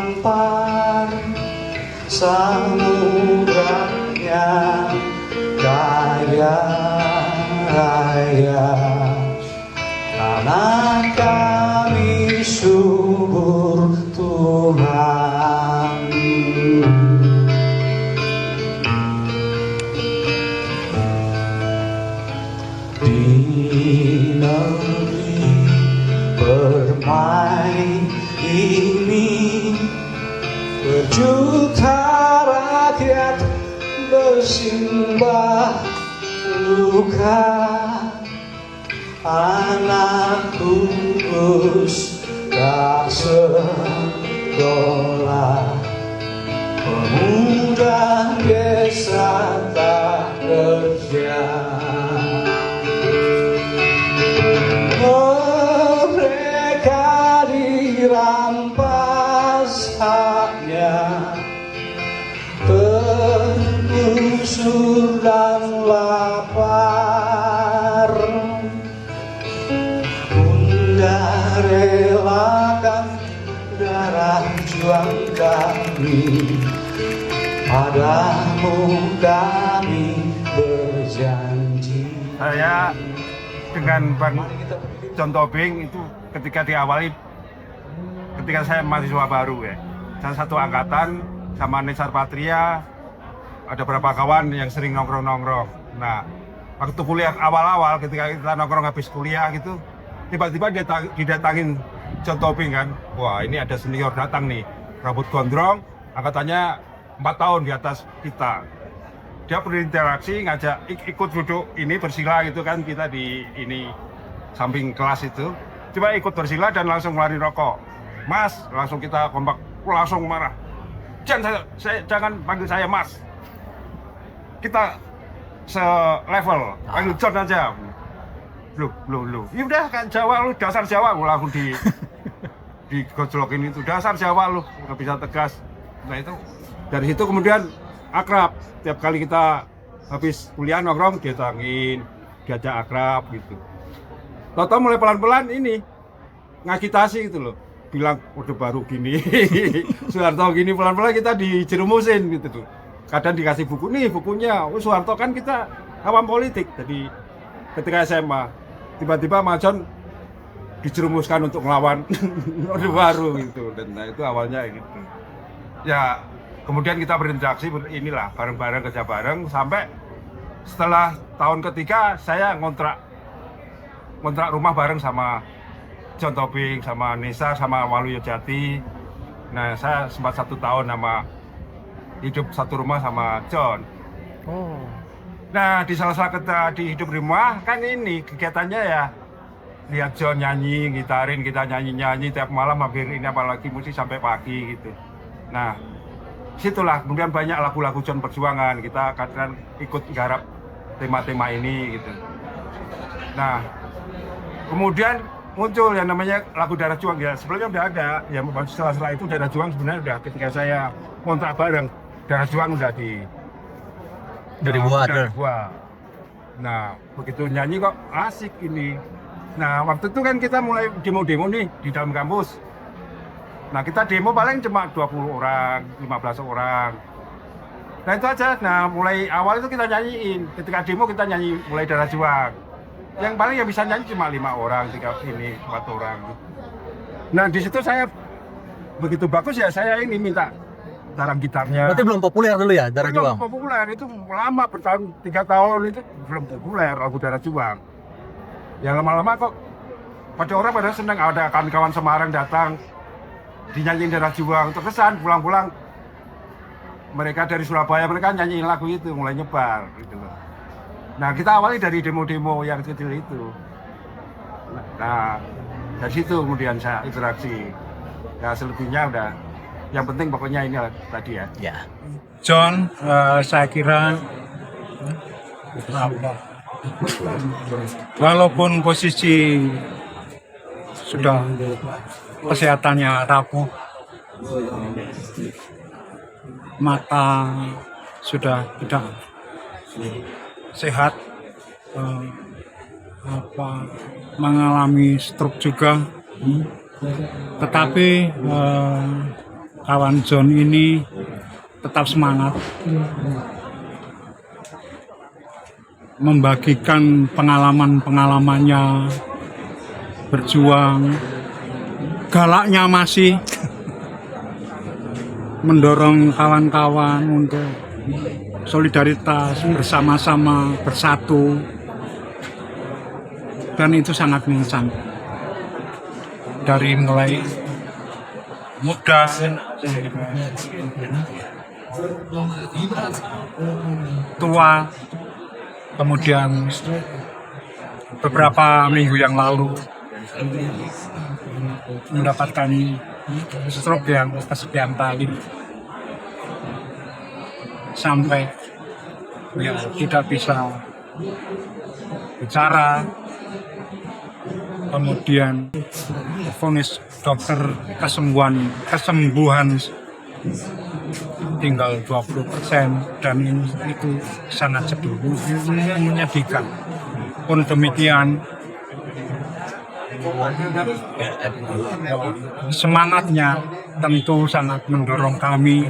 terdampar samudra-Nya kaya raya. Tanah kami subur Tuhan. Di negeri permai ini berjuta rakyat bersimbah luka. Anak kurus tak sekolah, pemuda desa tak kerja. Mereka dirampas haknya, tergusur dan lapar. Bunda relakan darah juang kami, padamu kami berjanji. Saya dengan Bang John Tobing itu ketika saya mahasiswa baru ya. Saya satu angkatan sama Nesar Patria, ada beberapa kawan yang sering nongkrong-nongkrong. Nah, waktu kuliah awal-awal ketika kita nongkrong habis kuliah gitu, tiba-tiba didatangin John Tobing kan. Wah, ini ada senior datang nih, rambut gondrong, angkatannya 4 tahun di atas kita. Dia berinteraksi, ngajak ikut duduk ini bersila gitu kan, kita di ini samping kelas itu. Coba ikut bersila dan langsung ngeluarin rokok. Mas, langsung kita kompak, langsung marah. Jangan panggil saya Mas. Kita se-level, panggil John aja. Lu. Ya udah kan Jawa lu, dasar Jawa, gue langsung digojlokin itu. Dasar Jawa lu, nggak bisa tegas. Nah itu, dari situ kemudian akrab. Tiap kali kita habis kuliah nongkrong, diajak akrab gitu. Toto mulai pelan-pelan ini ngagitasi gitu loh, bilang udah baru gini, Soeharto gini, pelan-pelan kita dijerumusin gitu tuh. Kadang dikasih buku nih bukunya, Soeharto kan kita awam politik. Jadi ketika SMA tiba-tiba Majon dijerumuskan untuk melawan Orde Baru gitu, dan nah, itu awalnya gitu. Ya kemudian kita berinteraksi inilah bareng-bareng, kerja bareng sampai setelah tahun ketiga saya ngontrak rumah bareng sama John Tobing, sama Nisa, sama Waluyo Jati. Nah saya sempat 1 tahun hidup satu rumah sama John. Oh. Nah di salah-salah kita di hidup rumah kan ini kegiatannya ya lihat John nyanyi, gitarin, kita nyanyi tiap malam hampir ini, apalagi musik sampai pagi gitu. Nah situlah kemudian banyak lagu-lagu John perjuangan, kita kadang ikut garap tema-tema ini gitu. Nah kemudian muncul yang namanya lagu Darah Juang ya, sebelumnya udah ada ya, setelah itu Darah Juang sebenarnya udah ketika saya kontrak bareng Darah Juang udah dibuat. Nah begitu nyanyi kok asik ini. Nah waktu itu kan kita mulai demo-demo nih di dalam kampus. Nah kita demo paling cuma 20 orang, 15 orang. Nah itu aja. Nah mulai awal itu kita nyanyiin. Ketika demo kita nyanyi mulai Darah Juang. Yang paling yang bisa nyanyi cuma 5 orang, 4 orang. Nah di situ saya begitu bagus ya, saya ini minta tarang gitarnya. Berarti belum populer dulu ya Darah Juang? Belum populer, itu lama, bertahun 3 tahun itu belum populer lagu Darah Juang. Ya lama-lama kok pada seneng, ada kawan-kawan Semarang datang dinyanyiin Darah Juang, terkesan pulang-pulang mereka dari Surabaya, mereka nyanyiin lagu itu, mulai nyebar gitu loh. Nah kita awali dari demo-demo yang kecil itu. Nah dari situ kemudian saya interaksi. Ya selebihnya udah, yang penting pokoknya ini tadi ya. Ya. John, saya kira walaupun posisi sudah kesehatannya rapuh, mata sudah tidak sehat, mengalami stroke juga, tetapi kawan John ini tetap semangat membagikan pengalaman-pengalamannya berjuang, galaknya masih mendorong kawan-kawan untuk solidaritas, bersama-sama, bersatu, dan itu sangat mengesan. Dari mulai muda, tua, kemudian beberapa minggu yang lalu mendapatkan stroke yang kesekian kali, sampai ya tidak bisa bicara, kemudian vonis dokter kesembuhan tinggal 20%, dan itu sangat sedih, menyedihkan. Pun demikian, semangatnya tentu sangat mendorong kami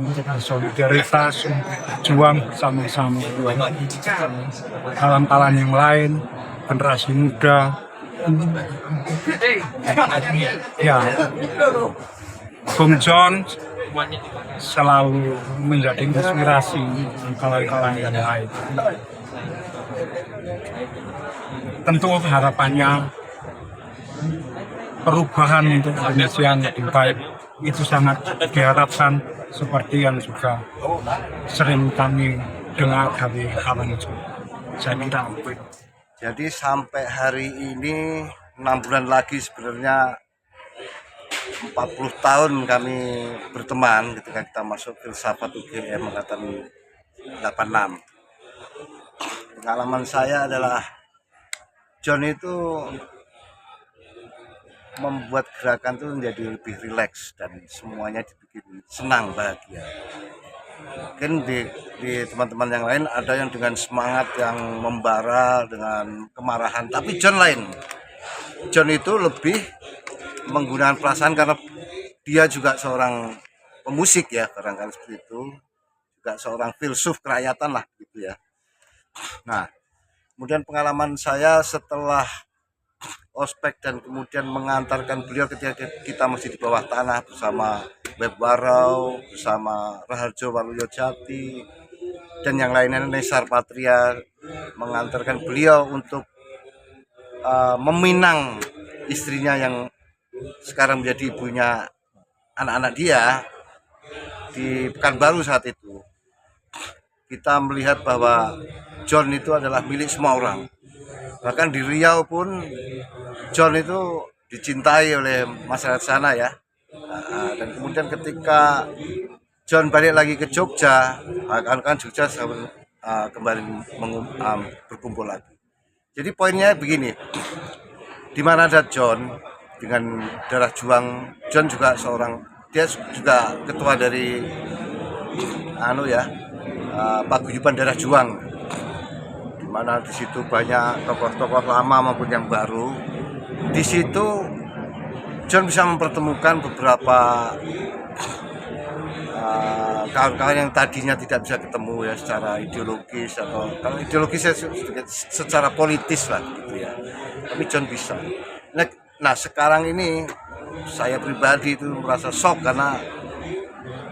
untuk solidaritas, berjuang bersama-sama. Kawan-kawan yang lain, generasi muda, ya, Bung John selalu menjadi inspirasi kawan-kawan yang lain. Tentu harapannya perubahan untuk Indonesia yang lebih baik itu sangat diharapkan, seperti yang juga sering kami dengar dari kawan itu. Saya kira. Jadi sampai hari ini 6 bulan lagi sebenarnya 40 tahun kami berteman ketika kita masuk filsafat UGM angkatan 86. Pengalaman saya adalah John itu membuat gerakan itu menjadi lebih rileks dan semuanya dibikin senang, bahagia. Mungkin di teman-teman yang lain ada yang dengan semangat yang membara, dengan kemarahan, tapi John lain. John itu lebih menggunakan perasaan karena dia juga seorang pemusik ya, barangkali seperti itu, juga seorang filsuf kerakyatan lah gitu ya. Nah, kemudian pengalaman saya setelah ospek dan kemudian mengantarkan beliau ketika kita masih di bawah tanah bersama Beb Warau, bersama Raharjo Waluyo Jati, dan yang lainnya, Nesar Patria, mengantarkan beliau untuk meminang istrinya yang sekarang menjadi ibunya anak-anak dia di Pekanbaru saat itu. Kita melihat bahwa John itu adalah milik semua orang. Bahkan di Riau pun John itu dicintai oleh masyarakat sana ya. Dan kemudian ketika John balik lagi ke Jogja, kan Jogja kembali berkumpul lagi. Jadi poinnya begini, di mana ada John dengan darah juang, John juga dia juga ketua dari paguyuban darah juang, di mana di situ banyak tokoh-tokoh lama maupun yang baru. Di situ John bisa mempertemukan beberapa kawan-kawan yang tadinya tidak bisa ketemu ya secara ideologis, atau kalau ideologis secara politis lah gitu ya. Tapi John bisa. Nah sekarang ini saya pribadi itu merasa shock karena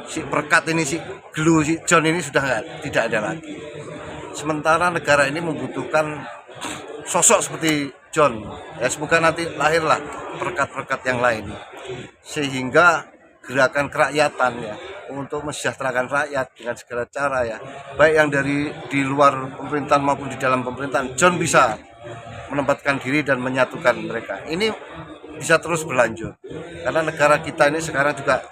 si perkat ini, si glue, si John ini sudah tidak ada lagi. Sementara negara ini membutuhkan sosok seperti John. Ya semoga nanti lahirlah perkat-perkat yang lain sehingga gerakan kerakyatan ya untuk mesejahterakan rakyat dengan segala cara ya, baik yang di luar pemerintahan maupun di dalam pemerintahan, John bisa menempatkan diri dan menyatukan mereka. Ini bisa terus berlanjut karena negara kita ini sekarang juga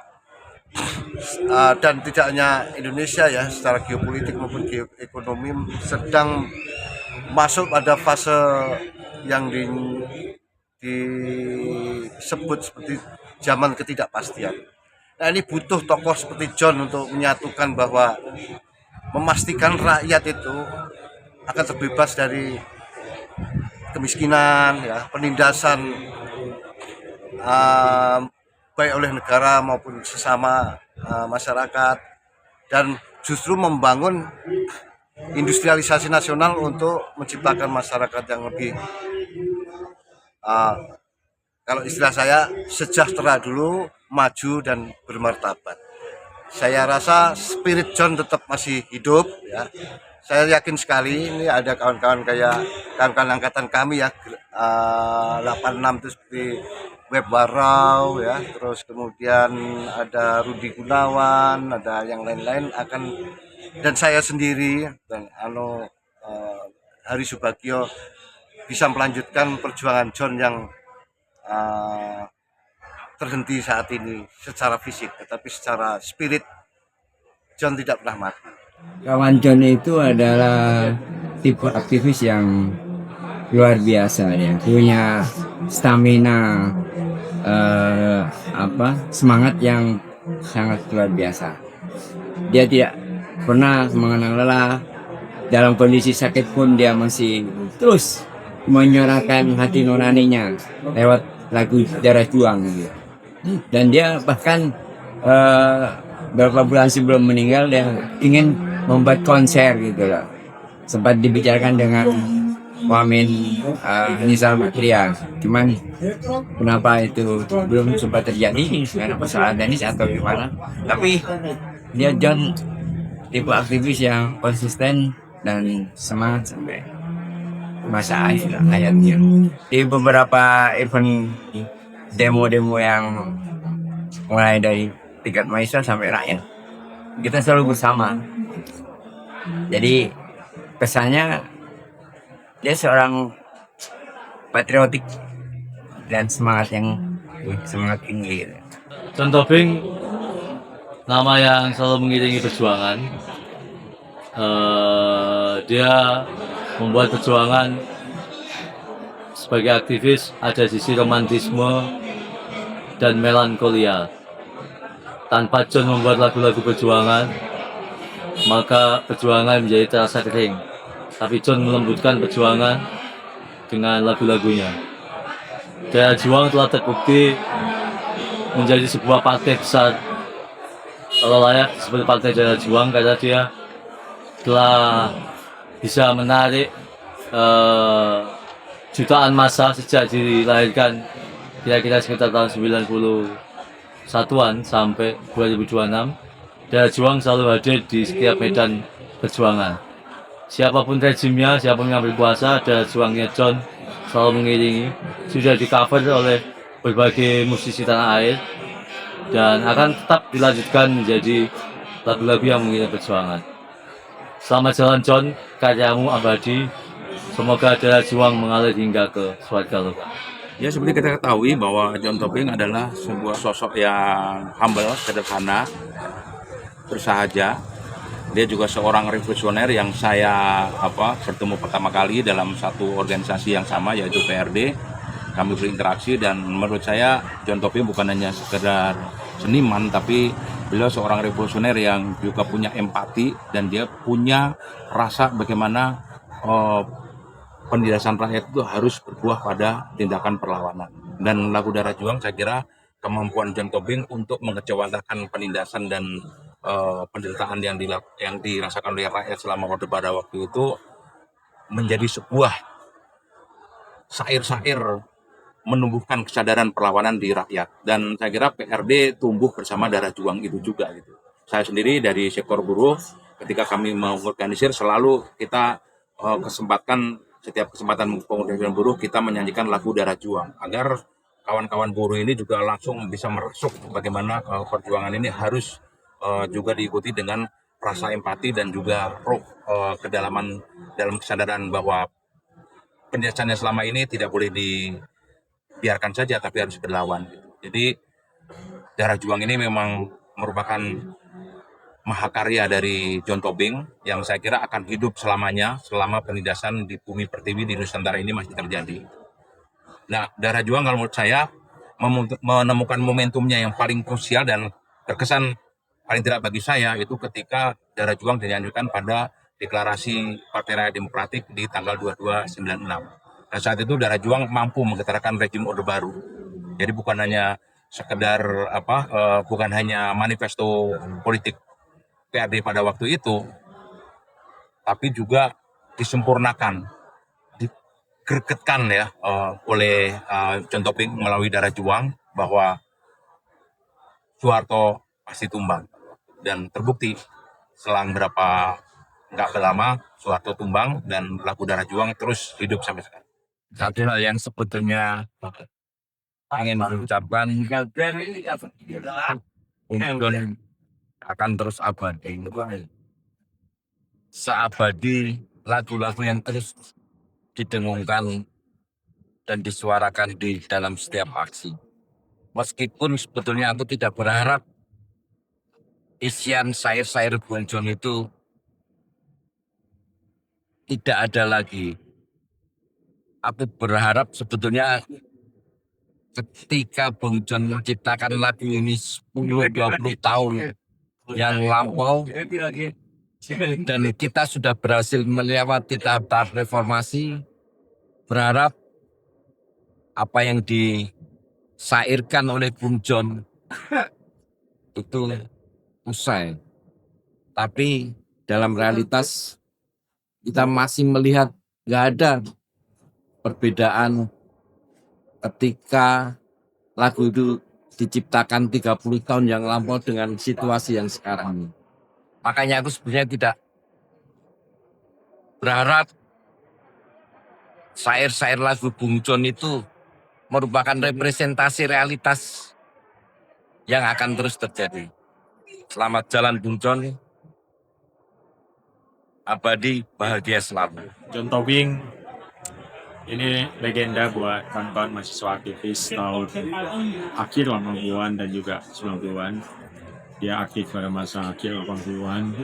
dan tidak hanya Indonesia ya, secara geopolitik maupun geoekonomi sedang masuk pada fase yang disebut seperti zaman ketidakpastian. Nah ini butuh tokoh seperti John untuk menyatukan bahwa memastikan rakyat itu akan terbebas dari kemiskinan, ya, penindasan baik oleh negara maupun sesama masyarakat, dan justru membangun industrialisasi nasional untuk menciptakan masyarakat yang lebih uh, kalau istilah saya sejahtera dulu, maju dan bermartabat. Saya rasa spirit John tetap masih hidup ya. Saya yakin sekali ini ada kawan-kawan kayak kawan-kawan angkatan kami ya, 86 itu seperti Web Warau ya, terus kemudian ada Rudi Gunawan, ada yang lain-lain akan, dan saya sendiri dan Hari Subagio bisa melanjutkan perjuangan John yang terhenti saat ini secara fisik, tetapi secara spirit John tidak pernah mati. Kawan John itu adalah tipe aktivis yang luar biasa, ya, punya stamina, semangat yang sangat luar biasa. Dia tidak pernah mengenal lelah, dalam kondisi sakit pun dia masih terus menyuarakan hati nuraninya lewat lagu Darah Juang gitu. Dan dia bahkan beberapa bulan sebelum meninggal dia ingin membuat konser gitu loh. Sempat dibicarakan dengan Wamen Nizam Bakria, cuman kenapa itu belum sempat terjadi karena persoalan teknis atau gimana. Tapi dia John tipe aktivis yang konsisten dan semangat sampai masa akhir hayatnya. Di beberapa event demo-demo yang mulai dari tingkat mahasiswa sampai rakyat, kita selalu bersama. Jadi kesannya dia seorang patriotik dan semangat tinggi. John Tobing, nama yang selalu mengiringi perjuangan. Dia membuat perjuangan sebagai aktivis ada sisi romantisme dan melankolia. Tanpa John membuat lagu-lagu perjuangan, maka perjuangan menjadi terasa kering. Tapi John melembutkan perjuangan dengan lagu-lagunya. Darah Juang telah terbukti menjadi sebuah partai besar, kalau layak seperti Partai Darah Juang, karena dia telah bisa menarik jutaan massa sejak dilahirkan kira-kira sekitar tahun 91-an sampai 2026. Darah Juang selalu hadir di setiap medan perjuangan. Siapapun rejimnya, siapapun yang berkuasa, Darah Juangnya John selalu mengiringi. Sudah di cover oleh berbagai musisi tanah air dan akan tetap dilanjutkan menjadi lagu-lagu yang mengiringi perjuangan. Selamat jalan John, karyamu abadi. Semoga Darah Juang mengalir hingga ke surga loka. Ya, seperti kita ketahui bahwa John Tobing adalah sebuah sosok yang humble, sederhana, bersahaja. Dia juga seorang revolusioner yang saya bertemu pertama kali dalam satu organisasi yang sama, yaitu PRD. Kami berinteraksi dan menurut saya John Tobing bukan hanya sekedar seniman, tapi beliau seorang revolusioner yang juga punya empati dan dia punya rasa bagaimana penindasan rakyat itu harus berbuah pada tindakan perlawanan. Dan lagu Darah Juang, saya kira kemampuan John Tobing untuk mengejawantahkan penindasan dan penderitaan yang dirasakan oleh rakyat selama Orde Baru waktu itu menjadi sebuah syair-syair menumbuhkan kesadaran perlawanan di rakyat. Dan saya kira PRD tumbuh bersama Darah Juang itu juga gitu. Saya sendiri dari sektor buruh, ketika kami mengorganisir selalu kita setiap kesempatan pengorganisasian buruh kita menyanyikan lagu Darah Juang agar kawan-kawan buruh ini juga langsung bisa merasuk bagaimana perjuangan ini harus juga diikuti dengan rasa empati dan juga roh kedalaman dalam kesadaran bahwa penindasannya selama ini tidak boleh dibiarkan saja tapi harus berlawan. Jadi Darah Juang ini memang merupakan mahakarya dari John Tobing yang saya kira akan hidup selamanya selama penindasan di bumi pertiwi di Nusantara ini masih terjadi. Nah, Darah Juang kalau menurut saya menemukan momentumnya yang paling krusial dan terkesan paling tidak bagi saya itu ketika Darah Juang dinyanyikan pada deklarasi Partai Rakyat Demokratik di tanggal 22/96. Dan saat itu Darah Juang mampu menggetarkan rejim Orde Baru. Jadi bukan hanya sekedar bukan hanya manifesto politik PRD pada waktu itu, tapi juga disempurnakan, digergetkan ya oleh John Toping melalui Darah Juang bahwa Soeharto pasti tumbang, dan terbukti selang nggak lama Soeharto tumbang dan lagu Darah Juang terus hidup sampai sekarang. Satu hal yang sebetulnya ingin diucapkan untuk akan terus abadi. Seabadi lagu-lagu yang terus didengungkan dan disuarakan di dalam setiap aksi. Meskipun sebetulnya aku tidak berharap isian syair-syair Bung John itu tidak ada lagi. Aku berharap sebetulnya ketika Bung John menciptakan lagu ini 10-20 tahun yang lampau, dan kita sudah berhasil melewati tahap-tahap reformasi, berharap apa yang disairkan oleh Bung John itu usai. Tapi dalam realitas kita masih melihat nggak ada perbedaan ketika lagu itu diciptakan 30 tahun yang lampau dengan situasi yang sekarang ini. Makanya aku sebenarnya tidak berharap syair-syair lagu Bung John itu merupakan representasi realitas yang akan terus terjadi. Selamat jalan Bung John, abadi bahagia selalu. John Tobing ini legenda buat kawan-kawan mahasiswa aktivis tahun akhir 80-an dan juga 90-an. Dia aktif pada masa akhir 80-an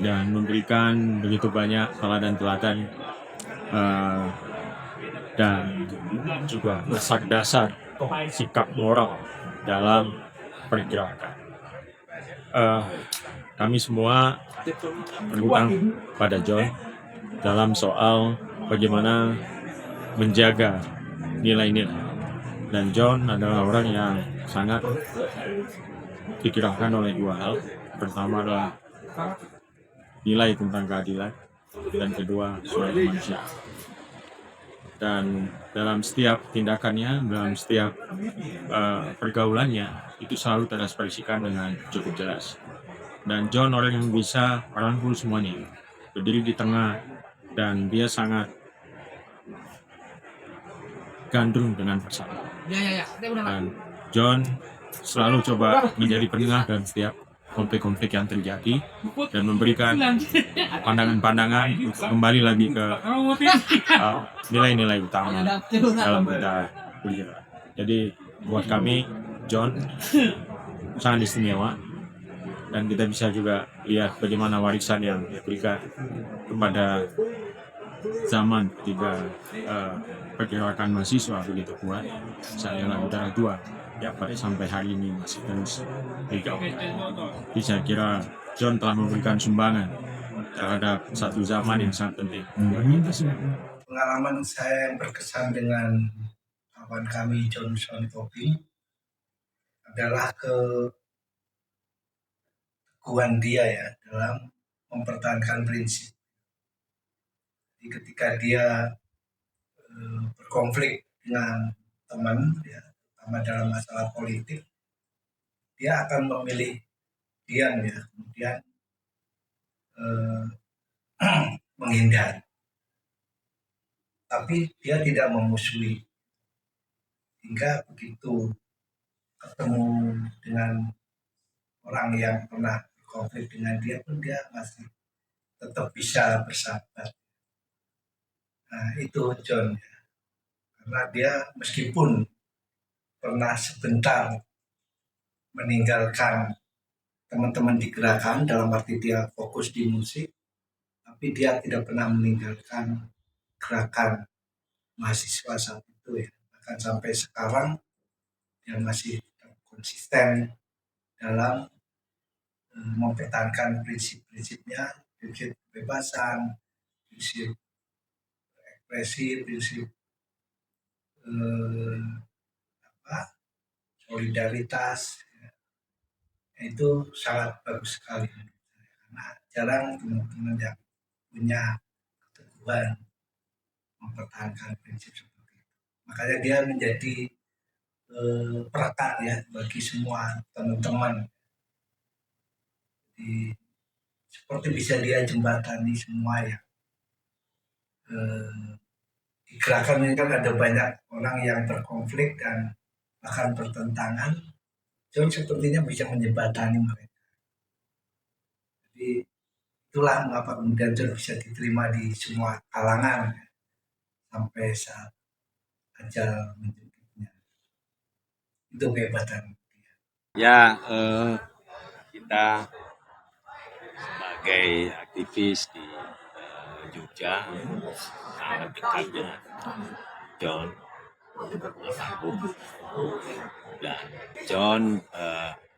dan memberikan begitu banyak teladan-teladan dan juga dasar-dasar sikap moral dalam pergerakan. Kami semua berhutang pada John dalam soal bagaimana menjaga nilai-nilai. Dan John adalah orang yang sangat digerakkan oleh dua hal. Pertama adalah nilai tentang keadilan, dan kedua soal manusia. Dan dalam setiap tindakannya, dalam setiap pergaulannya, itu selalu terekspresikan dengan cukup jelas. Dan John orang yang bisa merangkul semuanya, berdiri di tengah, dan dia sangat gandrung dengan persatuan. Dan John selalu coba menjadi penengah dalam setiap konflik-konflik yang terjadi dan memberikan pandangan-pandangan untuk kembali lagi ke nilai-nilai utama dalam kita kuliah. Jadi buat kami John sangat istimewa, dan kita bisa juga lihat bagaimana warisan yang diberikan kepada zaman ketika pergerakan mahasiswa begitu kuat, misalnya lagu Darah Juang ya sampai hari ini masih terus digaungkan. Jadi saya kira John telah memberikan sumbangan terhadap satu zaman yang sangat penting. Pengalaman saya yang berkesan dengan kawan kami John Toping adalah keteguhan dia ya dalam mempertahankan prinsip. Jadi ketika dia berkonflik dengan teman, ya, terutama dalam masalah politik, dia akan memilih diam ya, kemudian menghindar. Tapi dia tidak memusuhi. Hingga begitu ketemu dengan orang yang pernah berkonflik dengan dia pun dia masih tetap bisa bersahabat. Nah itu John ya. Karena dia meskipun pernah sebentar meninggalkan teman-teman di gerakan dalam arti dia fokus di musik, tapi dia tidak pernah meninggalkan gerakan mahasiswa saat itu ya. Bahkan sampai sekarang dia masih konsisten dalam mempertahankan prinsip-prinsipnya, prinsip kebebasan, prinsip ekspresi, prinsip solidaritas, ya. Itu sangat bagus sekali karena jarang teman-teman yang punya keteguhan mempertahankan prinsip seperti itu. Makanya dia menjadi perekat ya bagi semua teman-teman. Seperti bisa dia jembatani semua ya. Di gerakan ini kan ada banyak orang yang berkonflik dan bahkan bertentangan. John sepertinya bisa menjembatani mereka. Jadi itulah mengapa kemudian John bisa diterima di semua kalangan ya, sampai saat ajal menjemputnya. Itu kehebatan dia. Ya, kita sebagai aktivis di Jogja sangat dekat dengan John almarhum. Dan John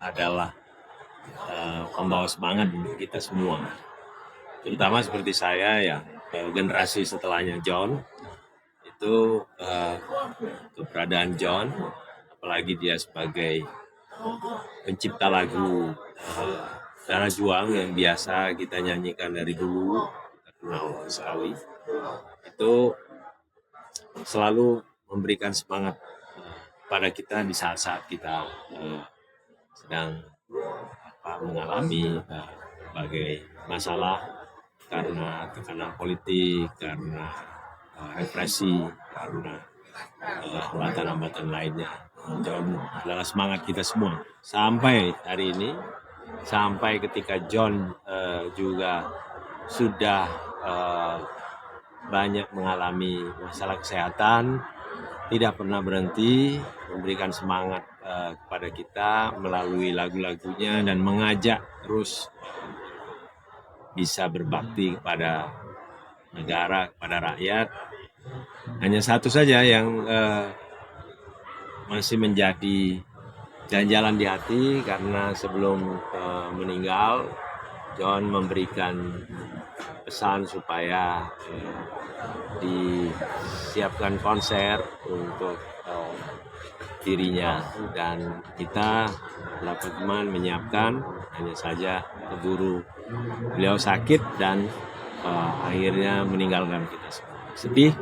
adalah pembawa semangat untuk kita semua, terutama seperti saya yang generasi setelahnya John. Itu keberadaan John, apalagi dia sebagai pencipta lagu Darah Juang yang biasa kita nyanyikan dari dulu, kenal sekali, itu selalu memberikan semangat pada kita di saat-saat kita sedang mengalami berbagai masalah karena tekanan politik, karena represi, karena hambatan-hambatan lainnya. John adalah semangat kita semua sampai hari ini, sampai ketika John juga sudah banyak mengalami masalah kesehatan, tidak pernah berhenti memberikan semangat kepada kita melalui lagu-lagunya dan mengajak terus bisa berbakti kepada negara, kepada rakyat. Hanya satu saja yang masih menjadi jalan-jalan di hati, karena sebelum meninggal John memberikan pesan supaya disiapkan konser untuk dirinya, dan kita dapat teman menyiapkan, hanya saja keburu beliau sakit dan akhirnya meninggalkan kita semua. Sedih,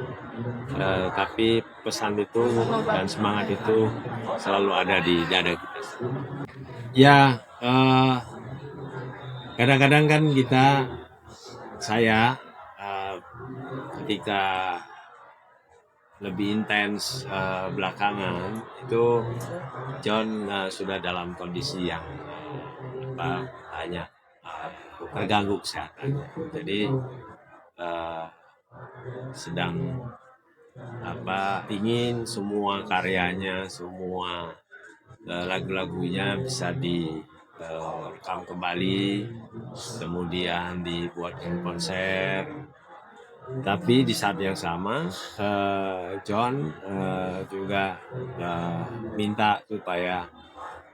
tapi pesan itu dan semangat itu selalu ada di dada kita. Ya, kadang-kadang kan saya ketika lebih intens belakangan itu John sudah dalam kondisi yang banyak terganggu kesehatan. Jadi sedang ingin semua karyanya, semua lagu-lagunya bisa direkam kembali, kemudian dibuatkan konser. Tapi di saat yang sama John juga minta supaya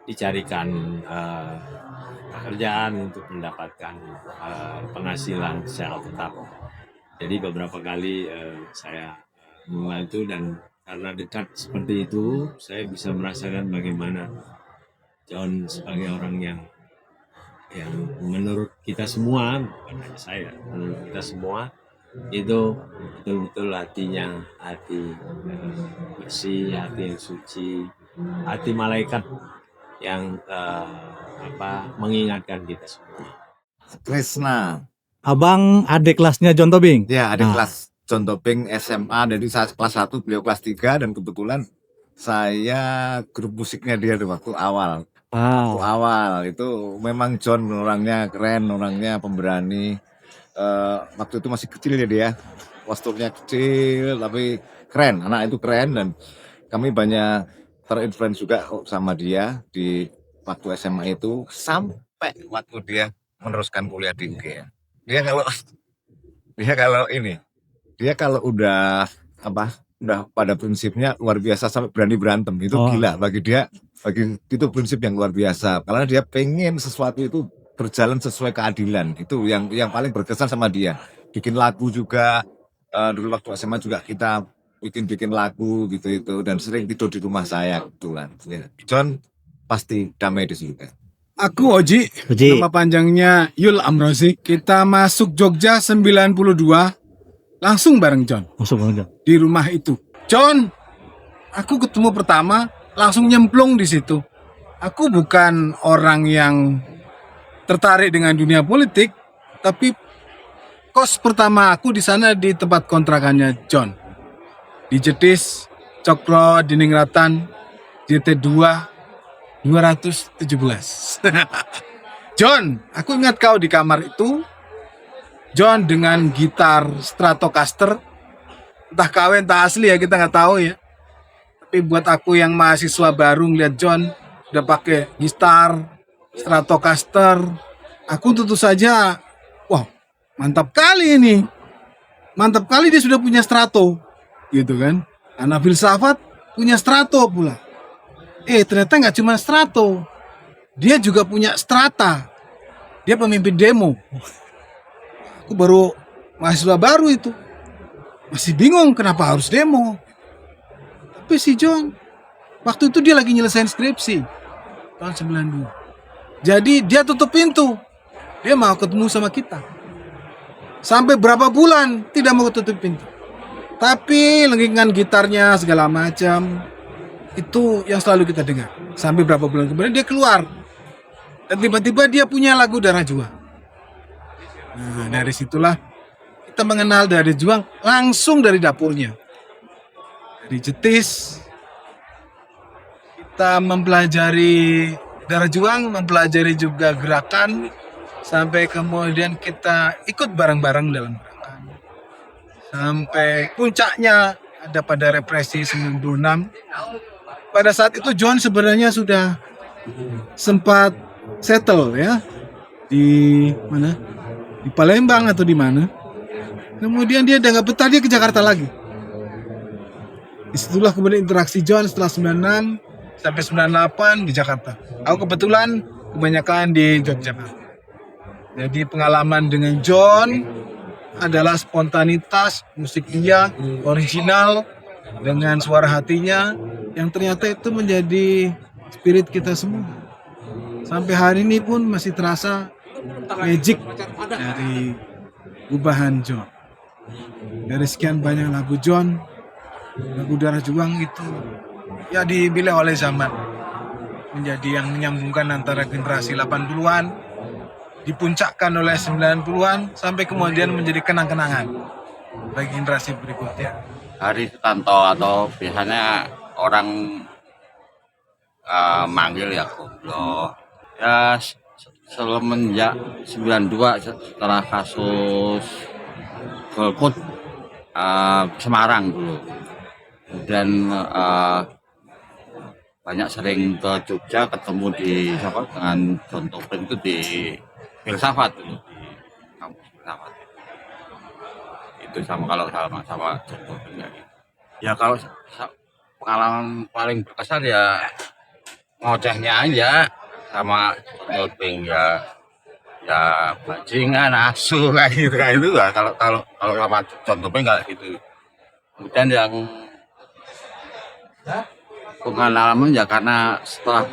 dicarikan pekerjaan untuk mendapatkan penghasilan secara tetap. Jadi beberapa kali saya membantu, dan karena dekat seperti itu saya bisa merasakan bagaimana John sebagai orang yang menurut kita semua, bukan hanya saya, menurut kita semua itu betul-betul hatinya hati bersih, hati yang suci, hati malaikat yang mengingatkan kita semua. Krisna. Abang adik kelasnya John Tobing? Ya, ada kelas John Tobing SMA, dari saya kelas 1, beliau kelas 3, dan kebetulan saya grup musiknya dia waktu awal. Waktu awal itu memang John orangnya keren, orangnya pemberani. Waktu itu masih kecil ya dia, posturnya kecil tapi keren, anak itu keren, dan kami banyak terinfluence juga sama dia di waktu SMA itu sampai waktu dia meneruskan kuliah di UGM. Dia kalau udah pada prinsipnya luar biasa, sampai berani berantem itu gila bagi dia. Bagi itu prinsip yang luar biasa, karena dia pengen sesuatu itu berjalan sesuai keadilan. Itu yang paling berkesan sama dia. Bikin lagu juga dulu waktu SMA juga kita bikin lagu gitu itu dan sering tidur di rumah saya kebetulan. Ya. John pasti damai di surga. Aku Oji, nama panjangnya Yul Amrozi. Kita masuk Jogja 92, langsung bareng John. Di rumah itu. John, aku ketemu pertama, langsung nyemplung di situ. Aku bukan orang yang tertarik dengan dunia politik, tapi kos pertama aku di sana di tempat kontrakannya John. Di Jetis, Cokro, Diningratan, JT2, 217. John, aku ingat kau di kamar itu. John dengan gitar Stratocaster. Entah KW, entah asli ya, kita nggak tahu ya. Tapi buat aku yang mahasiswa baru ngeliat John udah pakai gitar Stratocaster, aku tentu saja, wah mantap kali ini. Mantap kali dia sudah punya Strato. Gitu kan. Anak filsafat punya Strato pula. Ternyata nggak cuma Strato, dia juga punya Strata. Dia pemimpin demo. Aku baru mahasiswa baru itu, masih bingung kenapa harus demo. Tapi si John, waktu itu dia lagi nyelesain skripsi tahun 92. Jadi dia tutup pintu, dia mau ketemu sama kita. Sampai berapa bulan tidak mau tutup pintu. Tapi lengkingan gitarnya segala macam itu yang selalu kita dengar. Sampai berapa bulan kemudian dia keluar. Dan tiba-tiba dia punya lagu Darah Juang. Nah, dari situlah kita mengenal Darah Juang langsung dari dapurnya. Dari Jetis kita mempelajari Darah Juang, mempelajari juga gerakan, sampai kemudian kita ikut bareng-bareng dalam gerakan. Sampai puncaknya ada pada represi 96. Pada saat itu John sebenarnya sudah sempat settle ya di mana, di Palembang atau di mana. Kemudian dia udah nggak betah, dia ke Jakarta lagi. Disitulah kemudian interaksi John setelah 96 sampai 98 di Jakarta. Aku kebetulan kebanyakan di Yogyakarta. Jadi pengalaman dengan John adalah spontanitas, musik dia original dengan suara hatinya yang ternyata itu menjadi spirit kita semua. Sampai hari ini pun masih terasa magic dari gubahan John. Dari sekian banyak lagu John, lagu Darah Juang itu ya dipilih oleh zaman menjadi yang menyambungkan antara generasi 80-an, dipuncakkan oleh 90-an, sampai kemudian menjadi kenang-kenangan bagi generasi berikutnya. Hari Sutanto atau biasanya orang manggil ya Goblo. Ya semenjak 92 setelah kasus golput Semarang dulu. Kemudian banyak sering ke Jogja ketemu di dengan John Topeng itu di filsafat dulu, di kampus filsafat. Itu sama kalau sama John Topeng ya kalau pengalaman paling berkesan ya ngocehnya aja sama John Topeng ya bajingan asu kayak gitu itu lah kalau sama John Topeng nggak gitu. Kemudian yang pengalaman ya karena setelah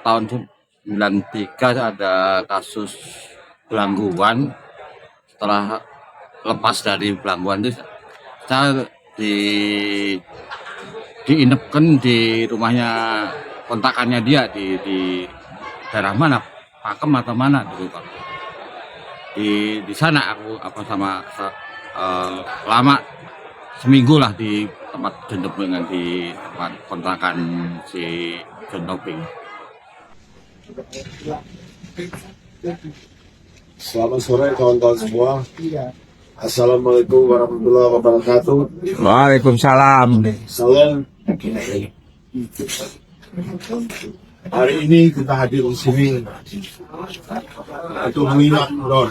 tahun 93 ada kasus belangguan. Setelah lepas dari belangguan itu saya diinepkan di rumahnya, kontakannya dia di daerah mana, Pakem atau mana dulu Pak. Di sana aku sama lama seminggu lah di tempat John Topeng, di tempat kontrakan si John Topeng. Selamat sore kawan-kawan semua. Assalamualaikum warahmatullahi wabarakatuh. Waalaikumsalam. Salam. Hari ini kita hadir di sini untuk mengingat John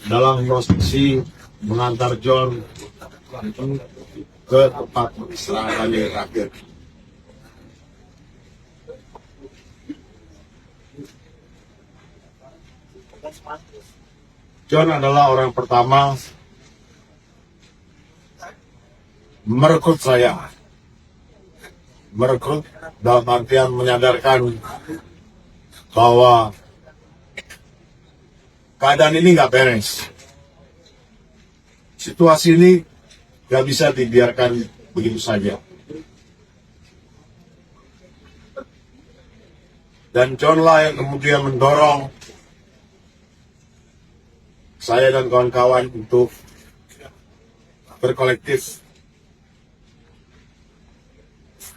dalam prosesi mengantar John ke tempat istirahatnya terakhir. John adalah orang pertama merekrut saya. Merekrut dalam artian menyadarkan bahwa keadaan ini nggak beres. Situasi ini nggak bisa dibiarkan begitu saja. Dan John lah yang kemudian mendorong saya dan kawan-kawan untuk berkolektif,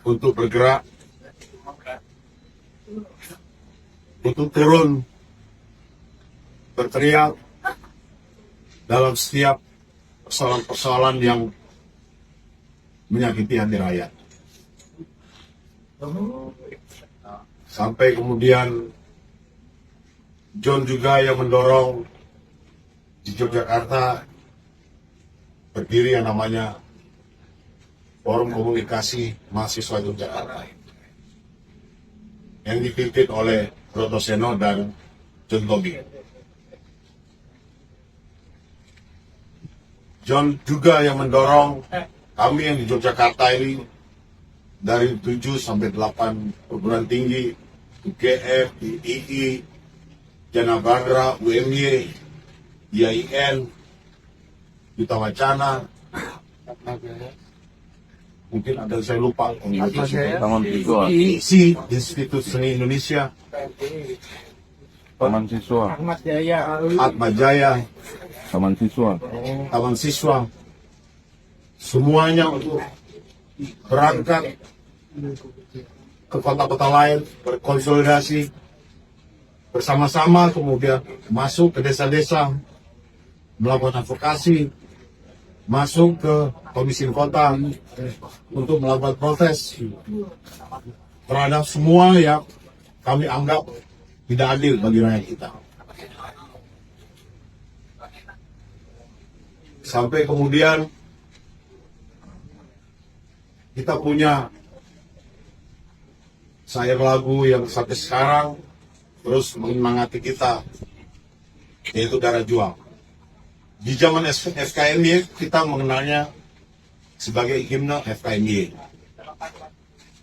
untuk bergerak, untuk turun, berteriak dalam setiap persoalan-persoalan yang menyakiti hati rakyat. Sampai kemudian John juga yang mendorong di Yogyakarta berdiri yang namanya Forum Komunikasi Mahasiswa Yogyakarta yang dipimpin oleh Broto Seno dan John Tobi. John juga yang mendorong kami yang di Yogyakarta ini dari 7 sampai 8 perguruan tinggi, UGM, II, Janabandra, UMY, IAIN, Duta Wacana, mungkin ada saya lupa, ISI, Institut Seni Indonesia, Taman Siswa, Atma Jaya, Taman Siswa, semuanya untuk berangkat ke kota-kota lain, berkonsolidasi bersama-sama, kemudian masuk ke desa-desa, melakukan advokasi, masuk ke komisi kota untuk melakukan protes terhadap semua yang kami anggap tidak adil bagi rakyat kita. Sampai kemudian kita punya sayap lagu yang sampai sekarang terus menyemangati kita, yaitu Darah Juang. Di zaman FKMY kita mengenalnya sebagai himne FKMY.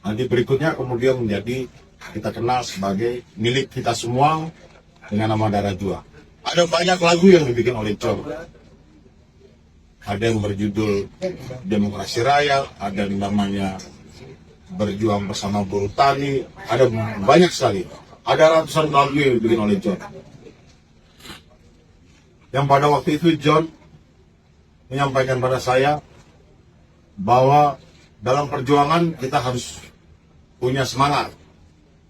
Nanti berikutnya kemudian menjadi kita kenal sebagai milik kita semua dengan nama Darah Juang. Ada banyak lagu yang dibikin oleh John. Ada yang berjudul Demokrasi Raya, ada yang namanya Berjuang Bersama Buruh Tani, ada banyak sekali. Ada ratusan lagu yang dibikin oleh John. Yang pada waktu itu John menyampaikan pada saya bahwa dalam perjuangan kita harus punya semangat.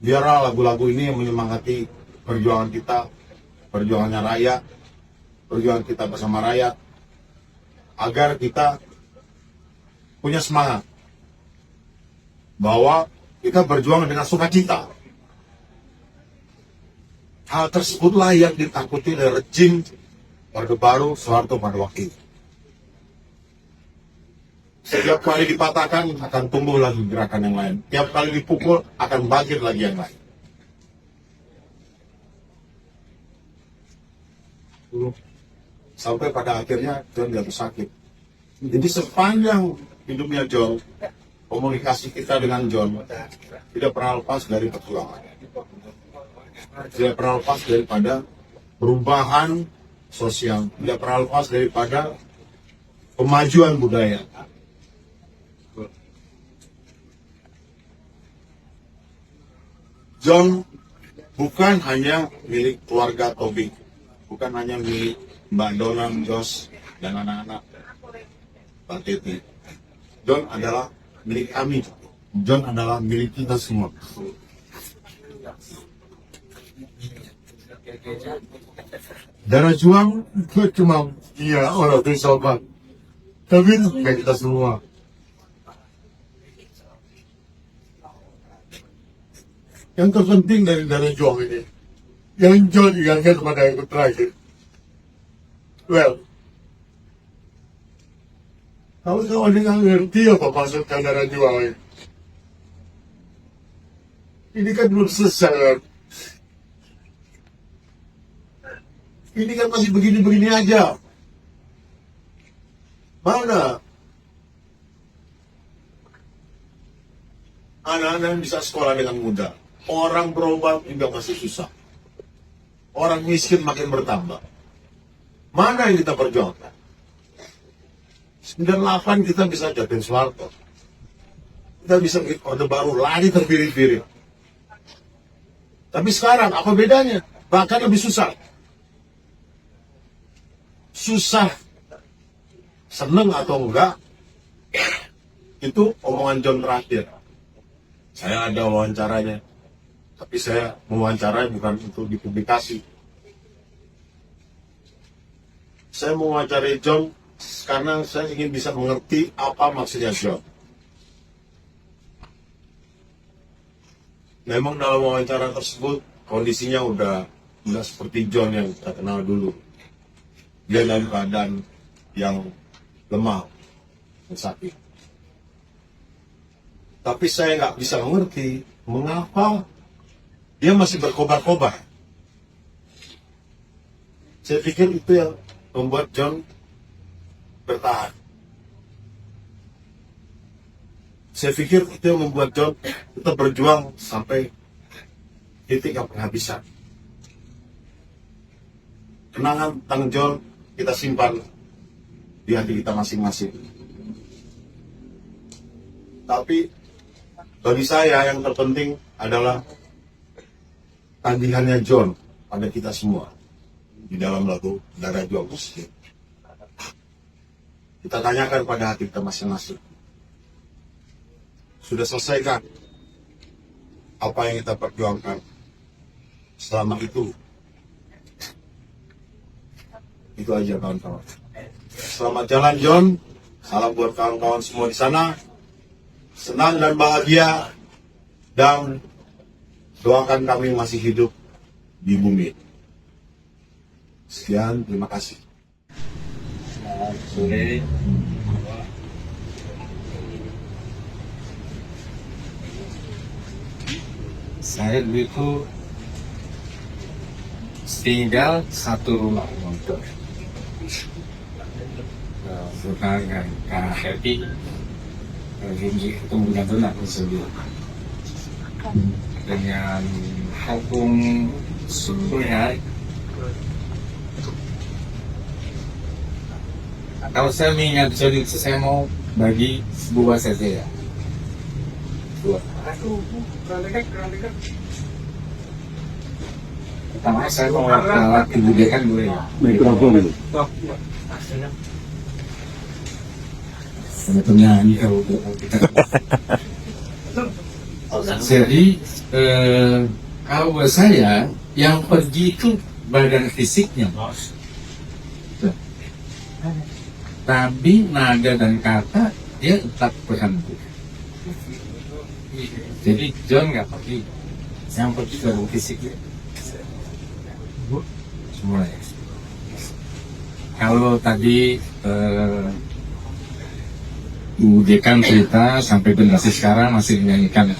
Biarlah lagu-lagu ini yang menyemangati perjuangan kita, perjuangannya rakyat, perjuangan kita bersama rakyat, agar kita punya semangat bahwa kita berjuang dengan sukacita. Hal tersebutlah yang ditakuti oleh rejim Orde Baru Soeharto pada waktu itu. Setiap kali dipatahkan akan tumbuh lagi gerakan yang lain. Tiap kali dipukul akan bangkit lagi yang lain. Sampai pada akhirnya John jatuh sakit. Jadi sepanjang hidupnya John, komunikasi kita dengan John tidak pernah lepas dari perjuangan. Tidak pernah lepas daripada perubahan sosial, tidak pernah lepas daripada kemajuan budaya. John bukan hanya milik keluarga Tobi, bukan hanya milik Mbak Donang, Jos, dan anak-anak Mbak Titi. John adalah milik kami. John adalah milik kita semua. Darah Juang itu cuma orang bersahabat, tapi itu kayak kita semua. Yang terpenting dari Darah Juang ini, yang John ingatkan kepada yang terakhir. Well, kawan-kawan nggak ngerti apa maksudnya Darah Juang ini. Ini kan belum selesai kan? Ini kan masih begini-begini aja. Mana anak-anak yang bisa sekolah dengan mudah? Orang berobat juga masih susah. Orang miskin makin bertambah. Mana yang kita perjuangkan? 98 kita bisa jatuhin Soeharto. Kita bisa bikin orde baru, lari terpilih-pilih. Tapi sekarang apa bedanya? Bahkan lebih susah. Susah, seneng atau enggak, itu omongan John terakhir. Saya ada wawancaranya, tapi saya mewawancarai bukan untuk dipublikasi. Saya mewawancarai John karena saya ingin bisa mengerti apa maksudnya John. Memang dalam wawancara tersebut kondisinya udah seperti John yang kita kenal dulu. Dia dalam keadaan yang lemah dan sakit. Tapi saya nggak bisa mengerti mengapa dia masih berkobar-kobar. Saya pikir itu yang membuat John bertahan. Saya pikir itu yang membuat John tetap berjuang sampai titik yang penghabisan. Kenangan tentang John kita simpan di hati kita masing-masing. Tapi bagi saya yang terpenting adalah tagihannya John pada kita semua di dalam lagu Darah Juang Muslim. Kita tanyakan pada hati kita masing-masing. Sudah selesaikah apa yang kita perjuangkan selama itu? Itu aja kawan-kawan. Selamat jalan John. Salam buat kawan-kawan semua di sana. Senang dan bahagia. Dan doakan kami masih hidup di bumi. Sekian, terima kasih. Sore. Saya dulu itu tinggal satu rumah motor. Bukan karena happy, kemudian benar tersebut dengan hukum sungai. Kalau saya mengingat jadi saya mau bagi buah saja ya. Buah. Pertama saya mau alat kebudekan dulu ya. Mikrofon. Ada penyanyi kalau kita. Jadi kalau buat saya yang pergi itu badan fisiknya, tapi nada dan kata dia tetap berhenti. Jadi John nggak pergi, yang pergi badan fisiknya. Semua ya. Kalau tadi Ibu Dekan cerita sampai generasi sekarang masih menyanyikan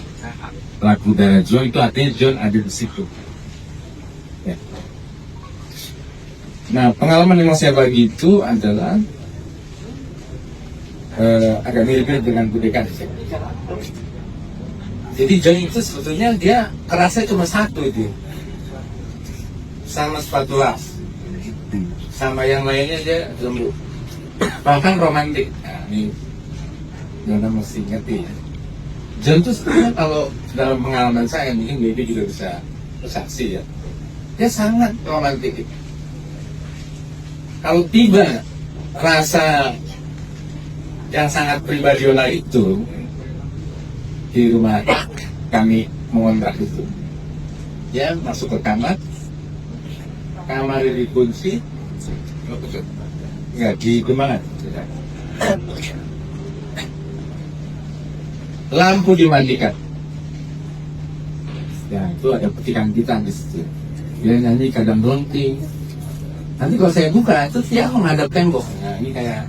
lagu Darah Juang, itu artinya John ada di situ. Ya. Nah, pengalaman yang saya bagi itu adalah agak mirip dengan Bu Dekan. Jadi John itu sebetulnya dia kerasnya cuma satu itu, sama sepatu las, sama yang lainnya dia lembut, bahkan romantis. Nah, ini Jona mesti ngerti ya. John itu sebenarnya kalau dalam pengalaman saya, mungkin Baby juga bisa bersaksi ya, dia sangat romantis. Kalau tiba rasa yang sangat pribadional itu di rumah kami mengontrak itu, dia masuk ke kamar dikunci, nggak di gimana, lampu dimatikan. Ya itu ada petikan kita di situ. Dia nyanyi kadang lonting. Nanti kalau saya buka itu dia menghadap tembok. Nah ini kayak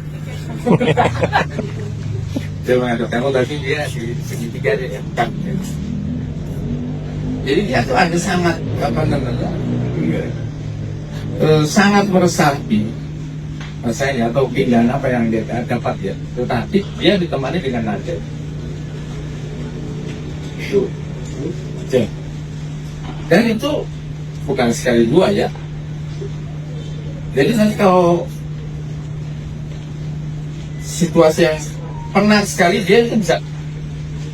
dia menghadap tembok, tapi dia di segitiga dia kan. Jadi dia tuh ada sangat apa namanya sangat meresapi rasanya atau keindahan apa yang dia dapat ya. Tetapi dia ditemani dengan nada. Itu. Oke. Dan itu bukan sekali dua ya. Jadi nanti kalau situasi yang pernah sekali dia itu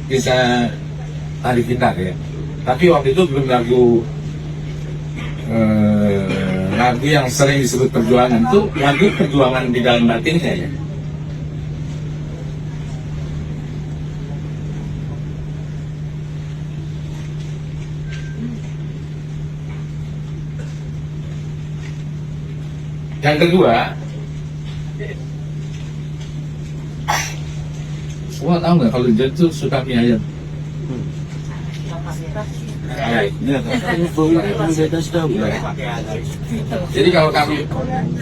bisa tarik gitar ya. Tapi waktu itu belum lagu yang sering disebut perjuangan, itu lagu perjuangan di dalam batinnya ya. Yang kedua, wah tahu nggak kalau dia tuh suka mie ayam. Jadi kalau kami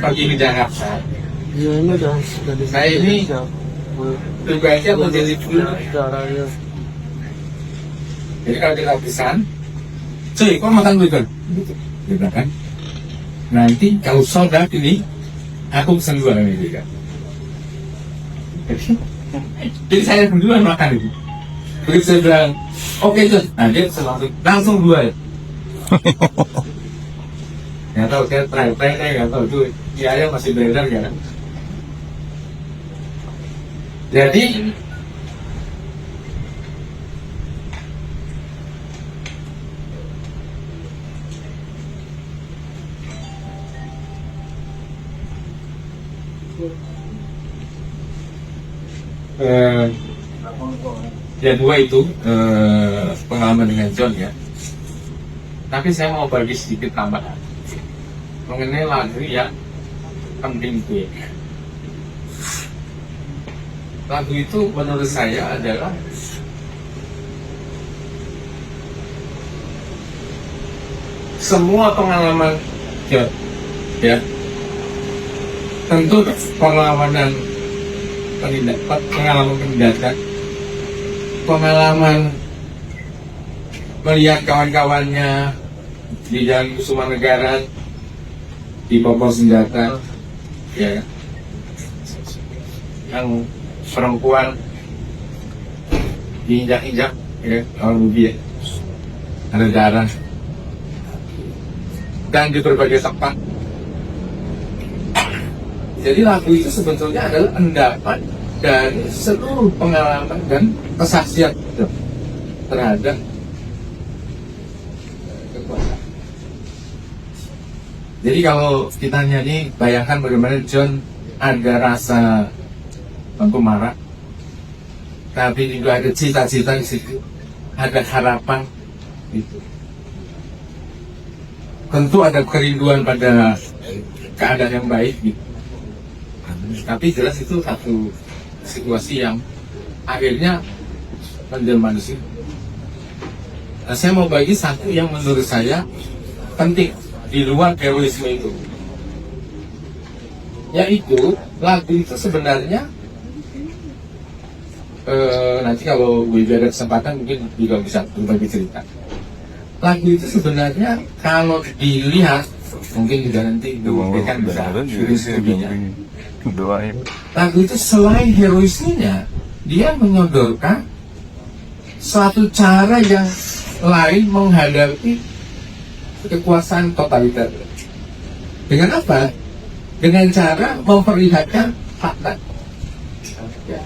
pergi ke Jakarta, saya ini tugasnya menjadi dulu. Jadi kalau kita pesan, cuy, kok makan dulu? Dia bilang kan, nanti kalau soda ini, aku pesan dua ini kan. Jadi saya duluan makan itu. Begitu saya bilang, oke John, nah dia langsung dua ya. Nggak tahu, saya try nggak tahu itu ayam masih beredar kan. Jadi ya dua itu pengalaman dengan John ya. Tapi saya mau bagi sedikit tambahan mengenai lagu yang penting itu ya. Lagu itu menurut saya adalah semua pengalaman John ya. Tentu pengalaman penindakan, pengalaman melihat kawan-kawannya di jalan Kusuma Negara dibopor senjata, ya, yang perempuan diinjak-injak, ya, orang Bubi ya, ada darah, dan di berbagai tempat. Jadi lagu itu sebetulnya adalah endapan dari seluruh pengalaman dan kesaksian terhadap kekuasaan. Jadi kalau kita nyanyi, bayangkan bagaimana John ada rasa mampu marah, tapi juga ada cita-cita di situ, ada harapan gitu. Tentu ada kerinduan pada keadaan yang baik gitu. Tapi jelas itu satu situasi yang akhirnya menjelma di situ. Nah, saya mau bagi satu yang menurut saya penting di luar heroisme itu, yaitu lagu itu sebenarnya nanti kalau gue ada kesempatan mungkin juga bisa berbagi cerita. Lagu itu sebenarnya kalau dilihat mungkin juga nanti kan bisa studinya. Lagu itu selain heroismenya, dia menyodorkan suatu cara yang lain menghadapi kekuasaan totaliter. Dengan apa? Dengan cara memperlihatkan fakta. Ya.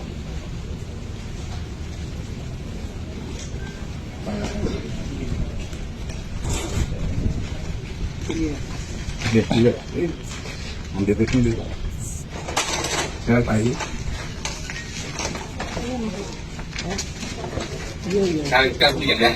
Iya. Ambil itu dulu. Siapa ini? Kalian punya ya?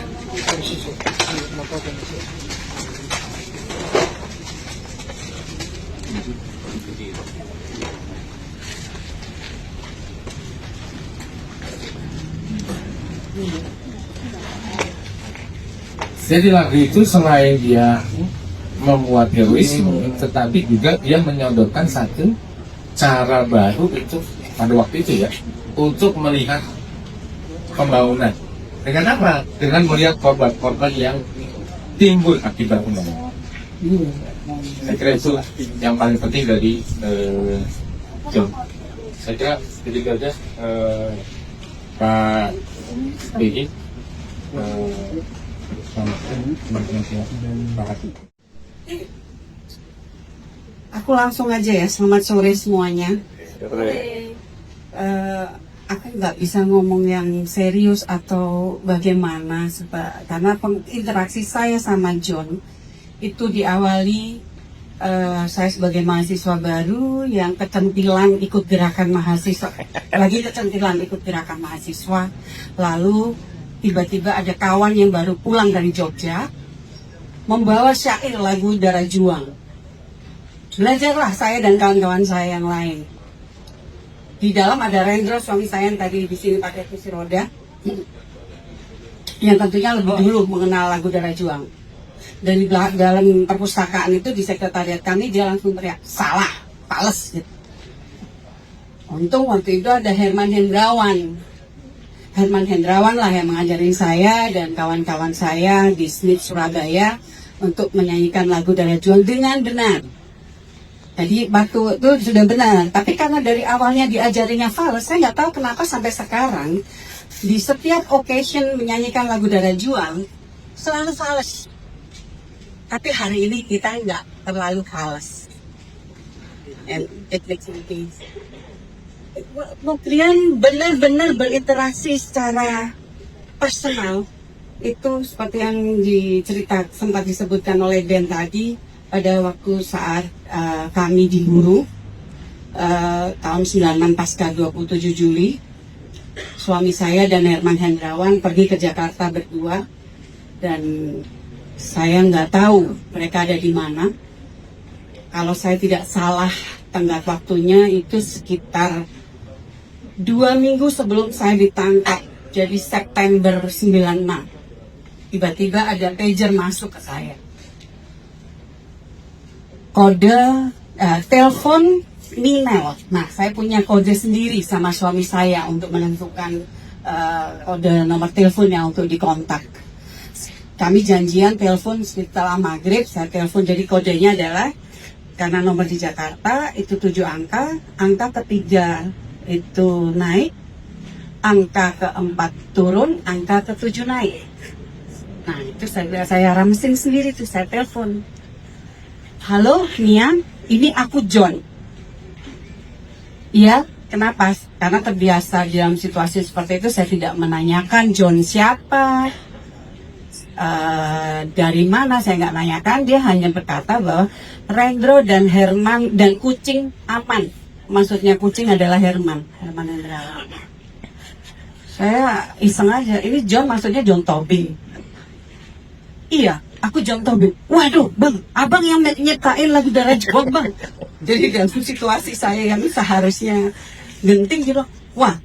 Jadi lagu itu selain dia memuat heroisme, tetapi juga dia menyodorkan satu cara baru itu pada waktu itu ya, untuk melihat pembangunan. Dengan apa? Dengan melihat korban-korban yang timbul akibat pembangunan. Saya kira itu yang paling penting dari John. Saya kira ketika ada Pak BI Aku langsung aja ya, selamat sore semuanya. Aku nggak bisa ngomong yang serius atau bagaimana, karena interaksi saya sama John itu diawali saya sebagai mahasiswa baru yang kecantilan ikut gerakan mahasiswa, lalu tiba-tiba ada kawan yang baru pulang dari Jogja membawa syair lagu Darah Juang. Belajarlah saya dan kawan-kawan saya yang lain. Di dalam ada Rendra, suami saya yang tadi di sini pakai kursi roda, yang tentunya lebih dulu mengenal lagu Darah Juang. Dan di dalam perpustakaan itu di sekretariat kami dia langsung teriak, salah, fales. Gitu. Untung waktu itu ada Herman Hendrawan. Herman Hendrawan lah yang mengajarin saya dan kawan-kawan saya di Smith Surabaya untuk menyanyikan lagu Darah Juang dengan benar. Jadi waktu itu sudah benar, tapi karena dari awalnya diajarinya fals, saya nggak tahu kenapa sampai sekarang di setiap occasion menyanyikan lagu Darah Juang selalu fals. Tapi hari ini kita nggak terlalu fals. And it makes me think. Kalian benar-benar berinteraksi secara personal itu seperti yang sempat disebutkan oleh Ben tadi. Pada waktu saat kami diburu tahun 96 pasca 27 Juli, suami saya dan Herman Hendrawan pergi ke Jakarta berdua dan saya nggak tahu mereka ada di mana. Kalau saya tidak salah tenggat waktunya itu sekitar 2 minggu sebelum saya ditangkap, jadi September 96. Tiba-tiba ada pager masuk ke saya. Kode telepon Ninel. Nah, saya punya kode sendiri sama suami saya untuk menentukan kode nomor teleponnya untuk dikontak. Kami janjian telepon setelah maghrib, saya telepon, jadi kodenya adalah, karena nomor di Jakarta itu 7 angka, angka ketiga itu naik, angka keempat turun, angka ketujuh naik. Nah, itu saya ramesin sendiri tuh, saya telepon. Halo, Nia, ini aku John. Iya, kenapa? Karena terbiasa dalam situasi seperti itu saya tidak menanyakan John siapa, dari mana, saya nggak nanyakan. Dia hanya berkata bahwa Rendro dan Herman dan kucing aman. Maksudnya kucing adalah Herman Hendrawan. Saya iseng aja, ini John maksudnya John Tobing. Iya, aku John Tobing. Waduh, bang, abang yang nyiptain lagu Darah Juang, bang. Jadi dalam situasi saya yang seharusnya genting gitu, wah,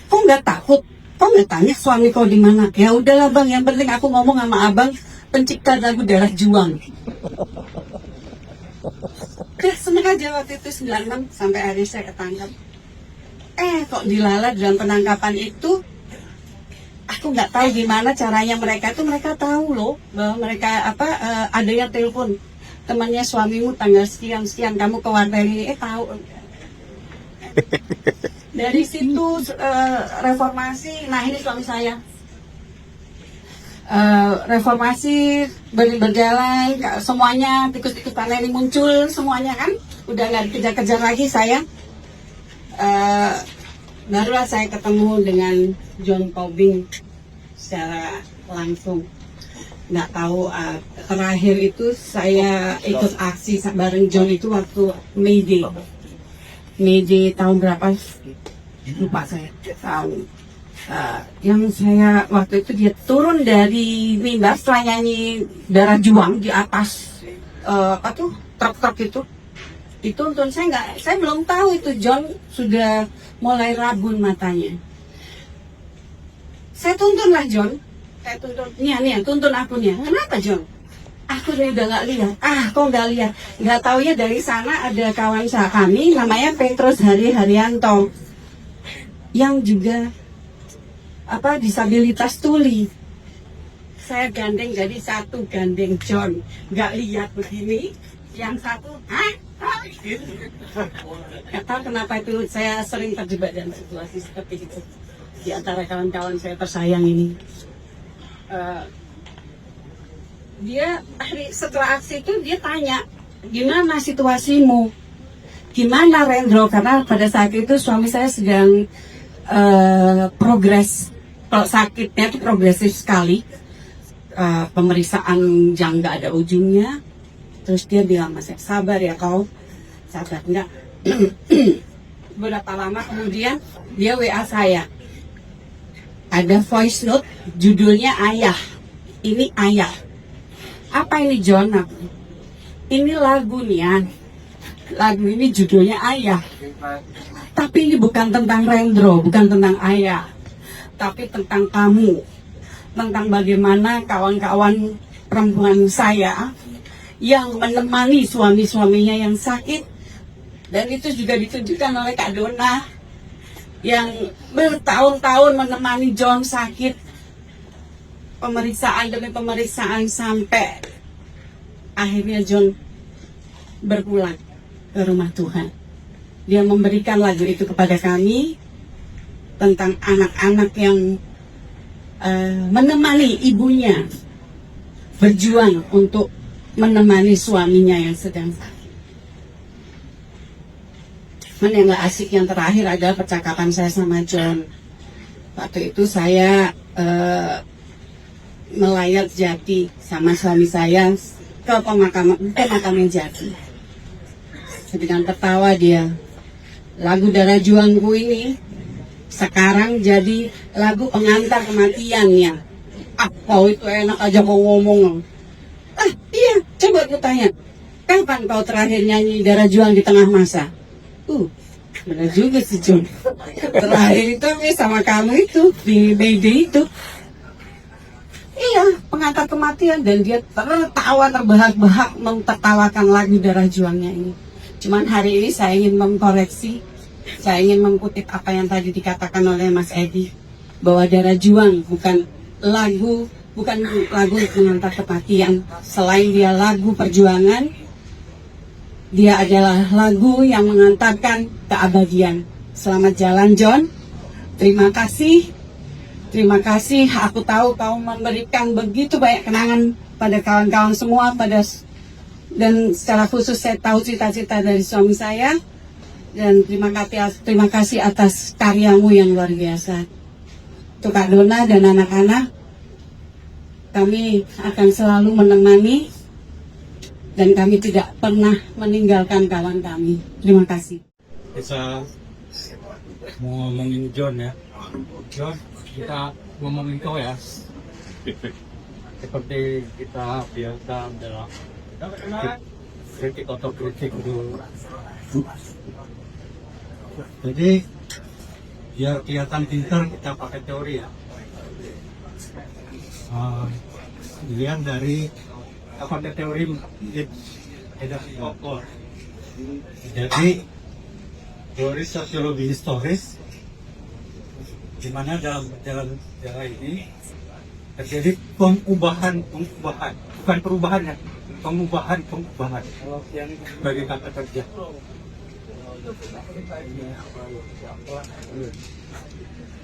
kok nggak takut? Kok nggak tanya suami kau di mana? Ya udahlah bang, yang penting aku ngomong sama abang pencipta lagu Darah Juang. Udah sengaja waktu itu 96 sampai hari saya ketangkap. Kok dilalat dalam penangkapan itu, aku nggak tahu gimana caranya mereka tahu loh bahwa mereka ada yang telepon temannya suamimu tanggal sekian kamu ke wartel ini, tahu. Dari situ reformasi. Nah ini suami saya reformasi berjalan, semuanya tikus-tikus tanah ini muncul semuanya kan, udah nggak dikejar-kejar lagi saya. Barulah saya ketemu dengan John Tobing secara langsung. Nggak tahu, terakhir itu saya ikut aksi bareng John itu waktu May Day tahun berapa lupa saya tahu. Yang saya waktu itu dia turun dari mimbar setelah nyanyi Darah Juang di atas truk itu untuk saya belum tahu itu John sudah mulai rabun matanya. Saya tuntunlah John, tuntun aku nih. Kenapa John? Aku udah nggak lihat. Kok nggak lihat? Nggak taunya dari sana ada kawan kami namanya Petrus Haryanto yang juga disabilitas tuli. Saya gandeng jadi satu, gandeng John, nggak lihat begini, yang satu, hah? Nggak tahu kenapa itu saya sering terjebak dalam situasi seperti itu di antara kawan-kawan saya tersayang ini. Dia setelah aksi itu dia tanya, gimana situasimu? Gimana Rendro? Karena pada saat itu suami saya sedang progres, kalau sakitnya itu progresif sekali, pemeriksaan yang nggak ada ujungnya. Terus dia bilang, Mas, sabar ya kau, sabar enggak. Berapa lama kemudian dia WA saya, ada voice note judulnya Ayah. Ini Ayah. Apa ini John? Ini lagu nih. Lagu ini judulnya Ayah. Tapi ini bukan tentang Rendro, bukan tentang Ayah, tapi tentang kamu, tentang bagaimana kawan-kawan perempuan saya yang menemani suami-suaminya yang sakit. Dan itu juga ditunjukkan oleh Kak Dona yang bertahun-tahun menemani John sakit, pemeriksaan demi pemeriksaan, sampai akhirnya John berpulang ke rumah Tuhan. Dia memberikan lagu itu kepada kami tentang anak-anak yang menemani ibunya berjuang untuk menemani suaminya yang sedang sakit. Yang gak asik yang terakhir adalah percakapan saya sama John. Waktu itu saya melayat Jati sama suami saya ke pemakaman Jati. Dengan tertawa dia, lagu Darah Juangku ini sekarang jadi lagu pengantar kematiannya. Apa itu enak aja kau ngomong. Iya, coba aku tanya, kapan kau terakhir nyanyi Darah Juang di tengah masa? Benar juga sih John. Terakhir itu sama kamu itu di BD itu. Iya, pengantar kematian. Dan dia tertawa terbahak-bahak mentertawakan lagu Darah Juangnya ini. Cuman hari ini saya ingin mengkoreksi, saya ingin mengutip apa yang tadi dikatakan oleh Mas Edi, bahwa Darah Juang bukan lagu pengantar kematian. Selain dia lagu perjuangan, dia adalah lagu yang mengantarkan keabadian. Selamat jalan John. Terima kasih. Terima kasih. Aku tahu kau memberikan begitu banyak kenangan pada kawan-kawan semua, dan secara khusus saya tahu cita-cita dari suami saya. Dan terima kasih atas karyamu yang luar biasa. Untuk Kak Dona dan anak-anak, kami akan selalu menemani dan kami tidak pernah meninggalkan kawan kami. Terima kasih. Bisa mau ngomongin John ya. John, kita ngomongin kau ya. Seperti kita biasa dalam kritik otokritik dulu. Jadi biar kelihatan pintar kita pakai teori ya. Dilihat dari apa teori Edapokor. Jadi teori sosiologi historis, di mana dalam sejarah ini terjadi pengubahan, bukan perubahan ya, pengubahan bagi kata kerja.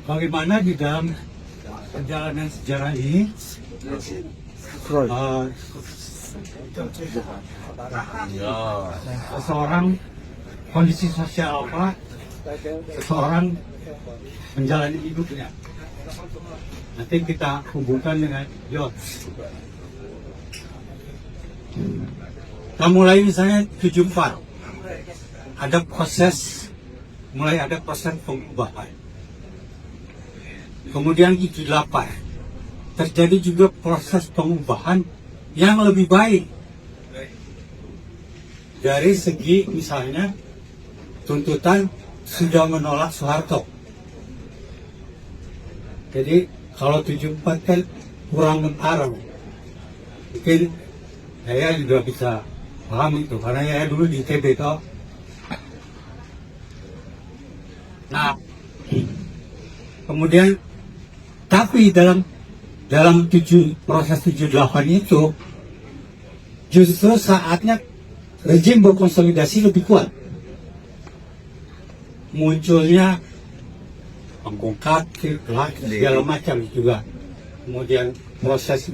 Bagaimana di dalam perjalanan sejarah ini seseorang kondisi sosial apa seseorang menjalani hidupnya. Nanti kita hubungkan dengan John. Kita mulai misalnya 74, ada proses pengubahan. Kemudian 78 terjadi juga proses pengubahan yang lebih baik dari segi misalnya tuntutan sudah menolak Soeharto. Jadi kalau 74 kan kurang kentara, mungkin saya juga bisa paham itu karena saya dulu di ITB toh. Nah, kemudian tapi dalam proses 78 itu justru saatnya rejim berkonsolidasi lebih kuat. Munculnya pembongkar, segala macam juga. Kemudian proses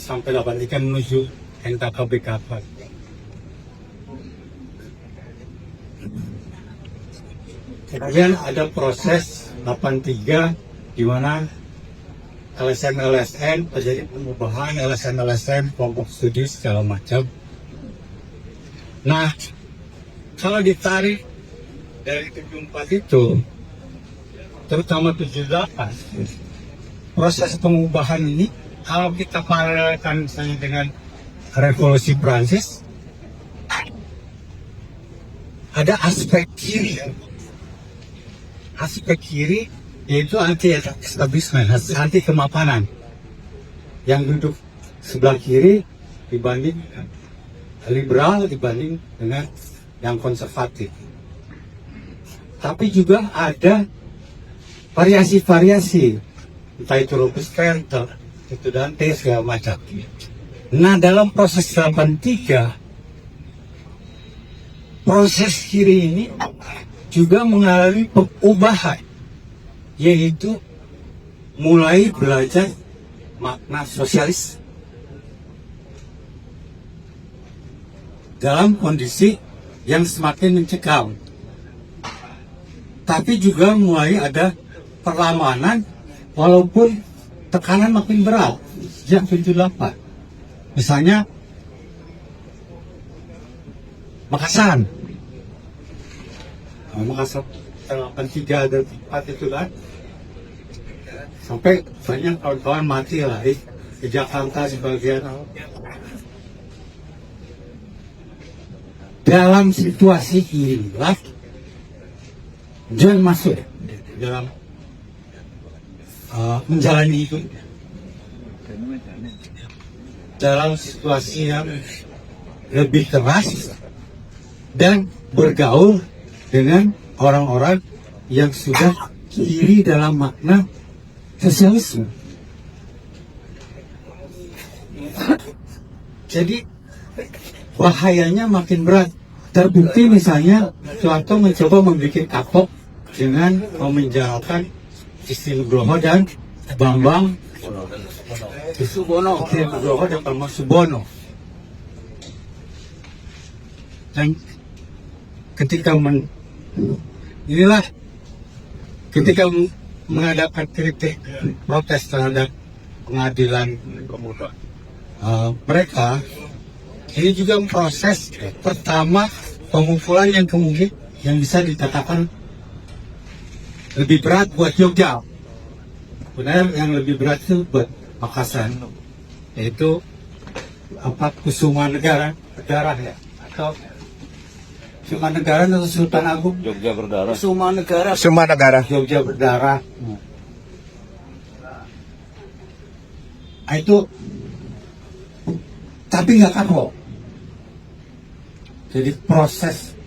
sampai 83 menuju NKKBKK. Kemudian ada proses 83 di mana LSM terjadi perubahan, LSM kelompok studi segala macam. Nah, kalau ditarik dari 74 itu, terutama 78, proses pengubahan ini, kalau kita paralelkan misalnya dengan revolusi Prancis, ada aspek kiri. Aspek kiri yaitu anti-establishment, anti kemapanan. Yang duduk sebelah kiri dibanding liberal dibanding dengan yang konservatif. Tapi juga ada variasi-variasi, entah itu Robespierre, itu Dante, segala macam. Nah, dalam proses 83, proses kiri ini juga mengalami perubahan, yaitu mulai belajar makna sosialis dalam kondisi yang semakin mencekam. Tapi juga mulai ada perlawanan walaupun tekanan makin berat sejak 78. Misalnya Makassar 83 dan 4 itu kan sampai banyak kawan-kawan mati lah di Jakarta sebagian. Dalam situasi inilah John masuk dalam menjalani itu dalam situasi yang lebih keras dan bergaul dengan orang-orang yang sudah kiri dalam makna sosialisme. Jadi bahayanya makin berat. Terbukti misalnya Soeharto mencoba membuat kapok dengan memenjarakan Isti Nugroho dan Bambang Subono, Nugroho dan Bambang Subono. Dan ketika inilah ketika mengadakan kritik protes terhadap pengadilan mereka, ini juga proses pertama pengumpulan yang kemudian yang bisa dikatakan lebih berat buat Jogja. Benar, yang lebih berat itu buat Makassar, yaitu Kusuma Negara ya, atau Kusuma Negara atau Sultan Agung Jogja berdarah. Kusuma Negara Jogja berdarah. Itu tapi nggak kapok. Jadi proses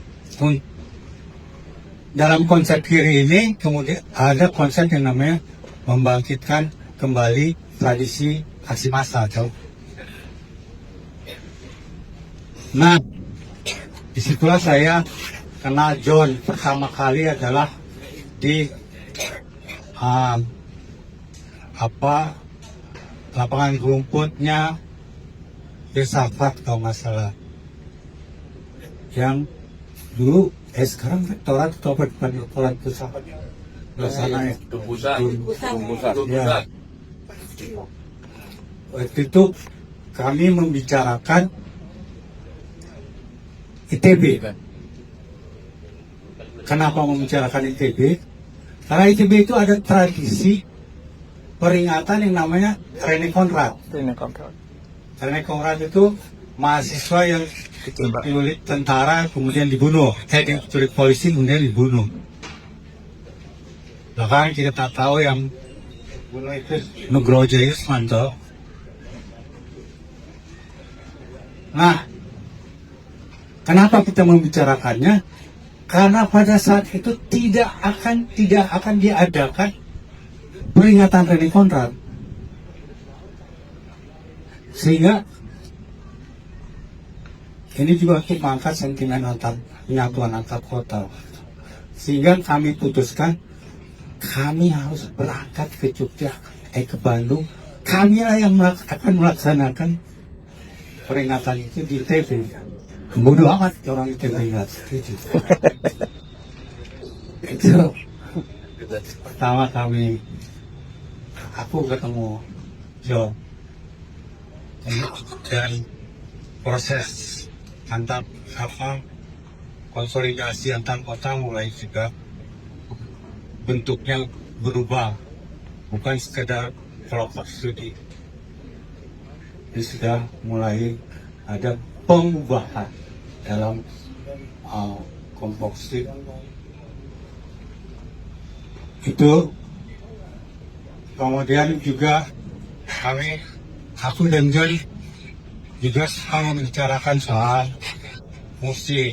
dalam konsep kiri ini kemudian ada konsep yang namanya membangkitkan kembali tradisi aksi massa. Nah, disitulah saya kenal John pertama kali adalah di lapangan rumputnya filsafat kalau nggak salah, yang dulu sekarang rektorat atau depan rektorat filsafat di sana ya. Ya. Waktu itu kami membicarakan ITB. Kenapa membicarakan ITB? Karena ITB itu ada tradisi peringatan yang namanya René Conrad. René Conrad itu mahasiswa yang diculik tentara kemudian dibunuh, diculik polisi kemudian dibunuh. Bahkan kita tak tahu yang bunuh itu Nugroho Jayusmanto. Nah, kenapa kita membicarakannya? Karena pada saat itu tidak akan diadakan peringatan René Conrad. Sehingga Ini juga untuk mengangkat sentimen penyatuan antar kota. Sehingga kami putuskan kami harus berangkat ke Jogja, ke Bandung. Kami lah yang akan melaksanakan peringatan itu di TV. Bodoh amat orang di TV nggak setuju. Itu pertama aku ketemu John dan proses antar konsolidasi antar kota mulai juga bentuknya berubah, bukan sekedar kelompok studi. Ini sudah mulai ada pengubahan dalam kelompok studi. Itu kemudian juga aku dan John juga selalu membicarakan soal musik,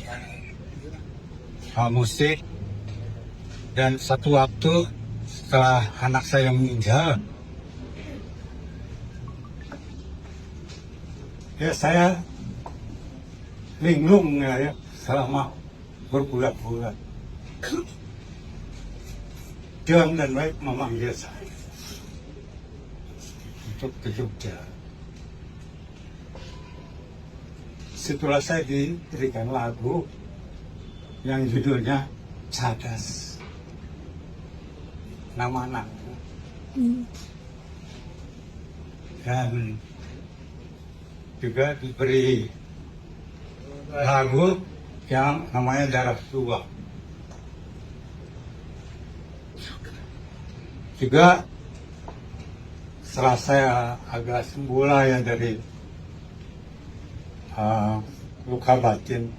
dan satu waktu setelah anak saya meninggal, ya saya linglung ya selama berbulan-bulan. John dan Mike memanggil saya untuk ke Jogja. Setelah saya diberikan lagu yang judulnya Cadas, nama anak, dan juga diberi lagu yang namanya Darah Tua. Juga setelah saya agak sembuh lah ya dari luka batin,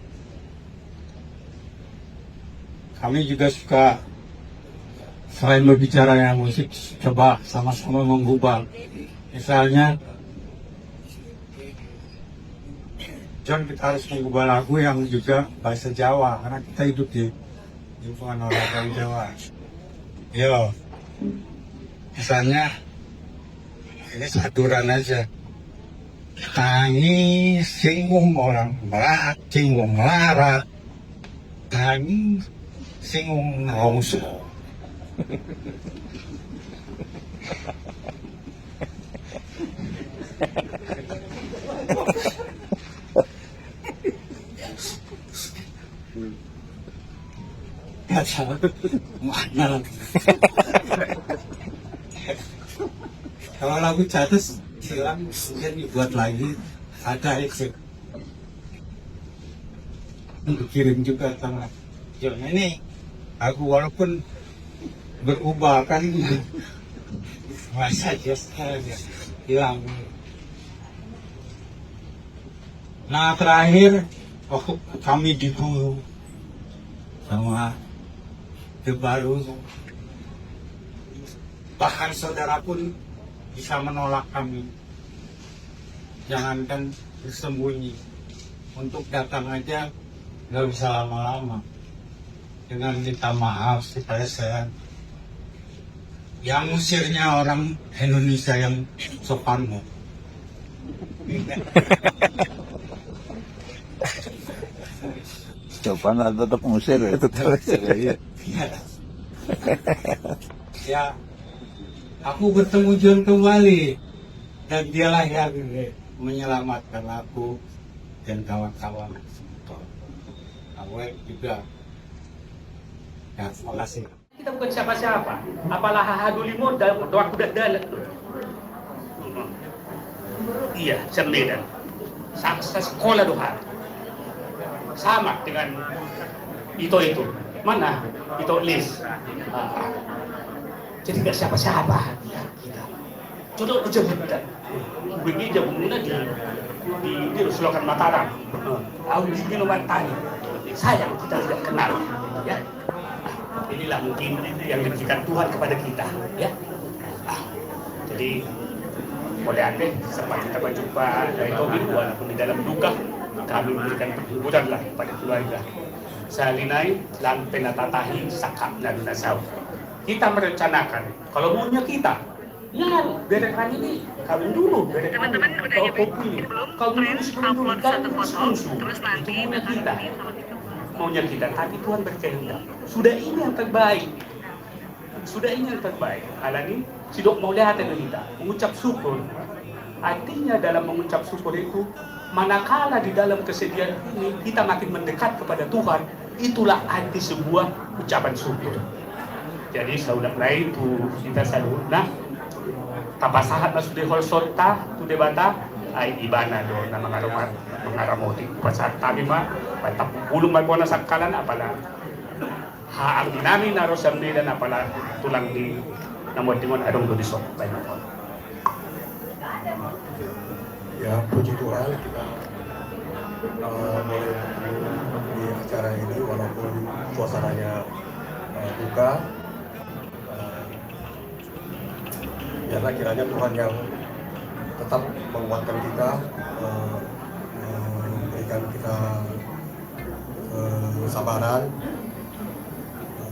kami juga suka selain berbicara yang musik, coba sama-sama mengubah. Misalnya John, kita harus mengubah lagu yang juga bahasa Jawa karena kita hidup di lingkungan orang Jawa. Yo, misalnya ini saturan aja. Tangi singgung orang melat, singgung melarat, tangi singgung ngongso. Mana kalau lagu Cadas silang mungkin dibuat lagi, ada itu dikirim juga sama John. Ini aku walaupun berubah kan masa jasnya hilang. Nah terakhir waktu kami diburu sama Baru, bahkan saudara pun bisa menolak kami. Jangankan bersembunyi, untuk datang aja nggak bisa lama-lama. Dengan minta maaf supaya saya yang musirnya orang Indonesia yang sopan. Sopan tetap musir ya? Ya, aku bertemu John kembali dan dialah yang menyelamatkan aku dan kawan-kawan. Aku juga. Ya, terima kasih. Kita bukan siapa-siapa. Apalah hadulimun dalam doa kuda dalam. Iya, Medan. Saksa sekolah doa. Sama dengan itu. Mana? Itu list. Jadi nggak siapa-siapa. Kita. Contoh kejemutan. Begini jamuna di Selokan Mataram. Aku di sini Tani. Sayang kita tidak kenal. Ya. Inilah mungkin yang diberikan Tuhan kepada kita, ya. Jadi oleh Anda sempat kita berjumpa dari Tobin, walaupun di dalam duka kami memberikan penghiburan lah kepada keluarga. Salinai lang penatatahi sakap dan nasau. Kita merencanakan kalau maunya kita Ya, berekan ini kawin dulu, berekan kalau kopi, kawin dulu sebelum dulu, kawin dulu sebelum dulu. Itu maunya kita, tapi Tuhan berkehendak. Sudah ini yang terbaik, sudah ini yang terbaik. Alani, si dok mau lihat kita, mengucap syukur. Artinya dalam mengucap syukur itu, manakala di dalam kesedihan ini kita makin mendekat kepada Tuhan, itulah arti sebuah ucapan syukur. Jadi saudak lain itu kita selalu, nah, tapasahat na sudah holsota tu debata ay ibana do na mengaramoti pasat kami ma patap bulong malpona sakkalan apala haang dinami na rosam dan apala tulang di namot dimon adong do disok baik ya puji Tuhan kita boleh di acara ini walaupun suasananya duka. Biarlah kiranya Tuhan yang tetap menguatkan kita, memberikan kita kesabaran,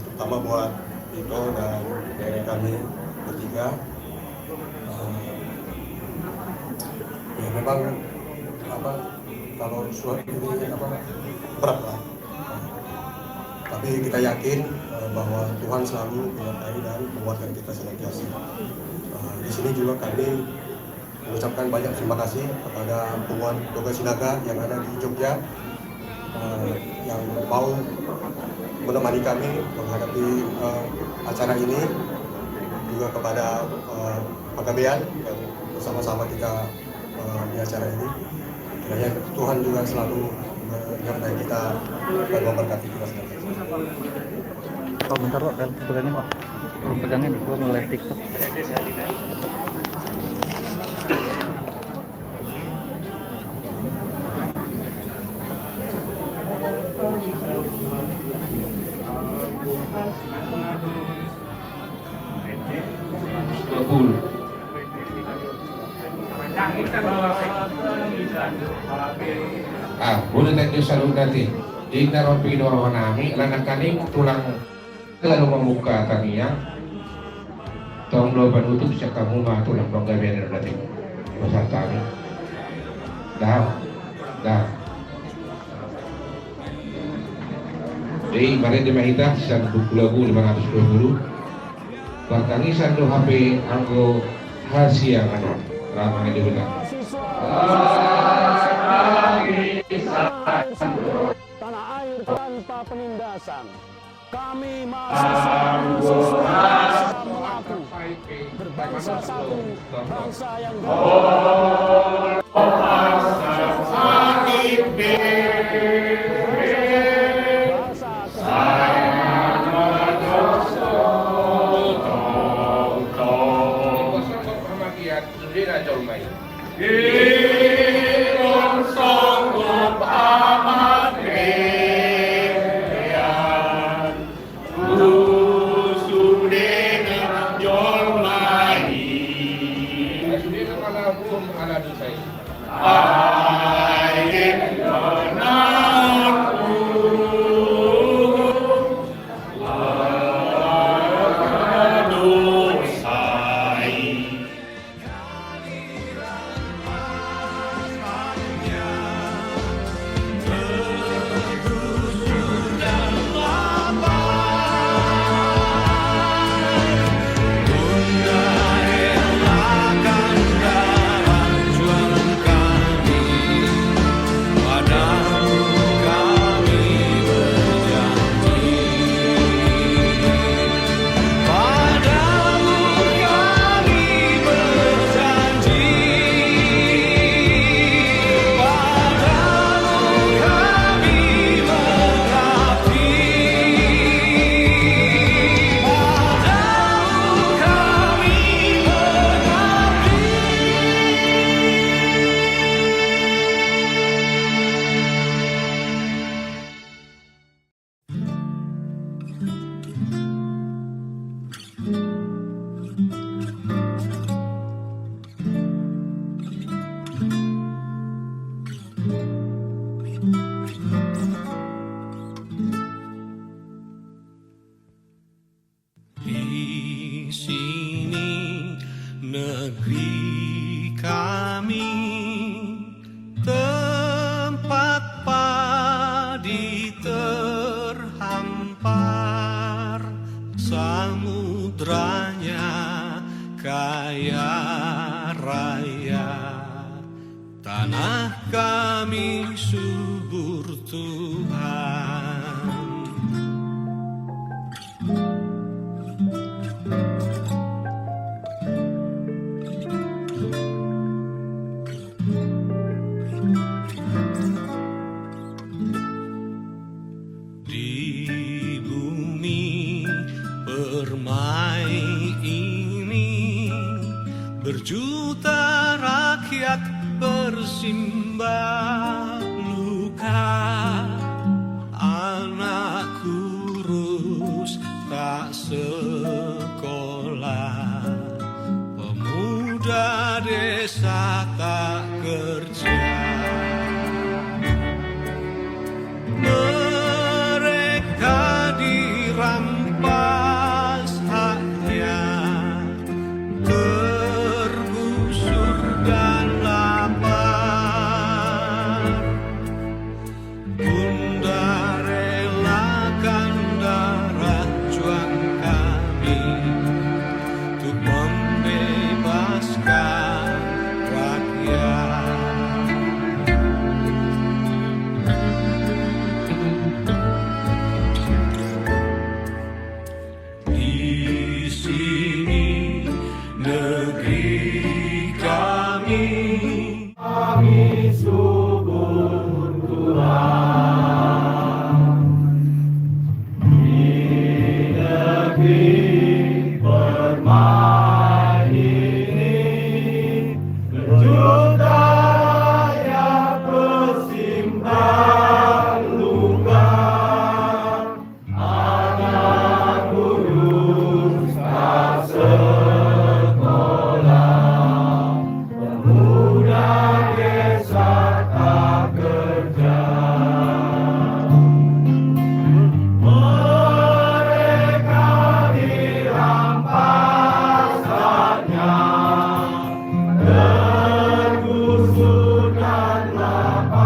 terutama buat Tito dan dari kami bertiga. Ya memang kalau suatu ini berat lah, tapi kita yakin bahwa Tuhan selalu menyertai dan menguatkan kita senantiasa. Di sini juga kami mengucapkan banyak terima kasih kepada Tuan Doga Sinaga yang ada di Jogja yang mau menemani kami menghadapi acara ini, juga kepada Pagabean yang bersama-sama kita di acara ini. Kiranya Tuhan juga selalu menyertai kita dan memberkati kita senantiasa. Pak, bentar Pak, pegangin Pak. Pegangin, gue mulai TikTok. Boleh nanti selalu nanti di naropi nami lanakaning tulang lalu membuka tania tong lo penutup bisa kamu mah tulang penggabian nanti besar tani dah jadi mari di mahita san lagu 520 bertangisan do HP anggo hasia kan ramai di benak tanah air tanpa penindasan. Kami mahasiswa mengaku berbangsa satu, bangsa yang kami subur Tuhan. Di bumi permai ini berjuta rakyat bersimbah luka, anak kurus tak sekolah, pemuda desa tak kerja. Mereka dirampas haknya, tergusur dan lapar. Bunda relakan darah juang kami untuk membebaskan rakyat. Di sini negeri kami, kami subur Tuhan. Di negeri permai ini berjuta rakyat bersimbah luka, anak kurus tak sekolah, pemuda desa tak kerja. Mereka dirampas haknya, tergusur dan lapar.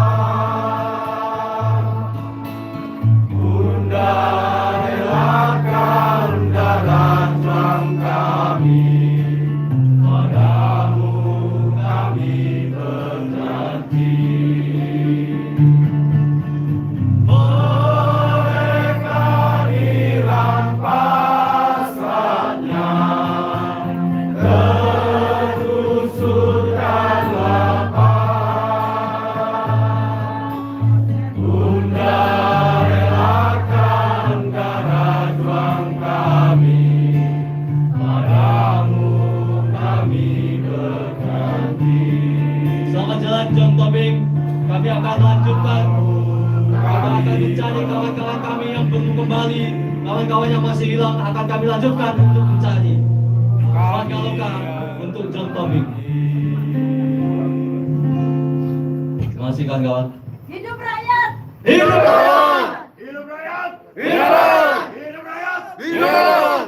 Bunda relakan darah juang kami, padamu kami berjanji. Mereka dirampas haknya, tergusur dan lapar. Bunda relakan darah juang kami, padamu kami berjanji. Selamat jalan John Tobing. Kami akan lanjutkan. Kami akan mencari kawan-kawan kami yang belum kembali. Kawan-kawan yang masih hilang akan kami lanjutkan untuk mencari. Kawan-kawan lokal untuk John Tobing. Terima kasih kawan-kawan. Hidup rakyat! Hidup rakyat! Hidup rakyat! Hidup rakyat! Hidup rakyat! Hidup rakyat!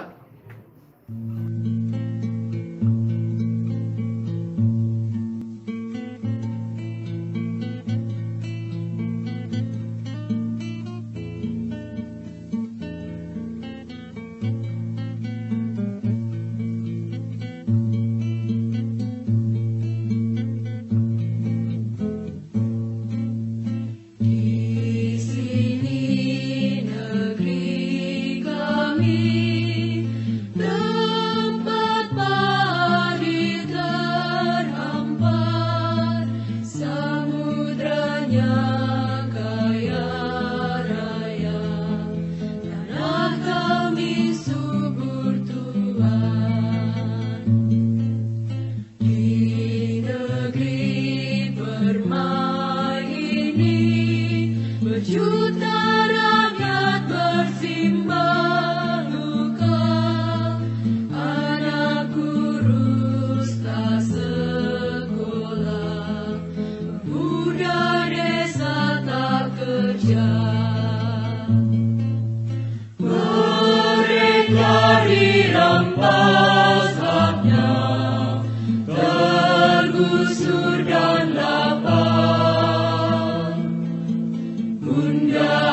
Di sini negeri kami, tempat padi terhampar, samudranya kaya raya, tanah kami subur Tuhan. Di negeri permai ini berjuta rakyat bersimbah luka, anak kurus tak sekolah, pemuda desa tak kerja. Mereka dirampas haknya, tergusur dan lapar. Bunda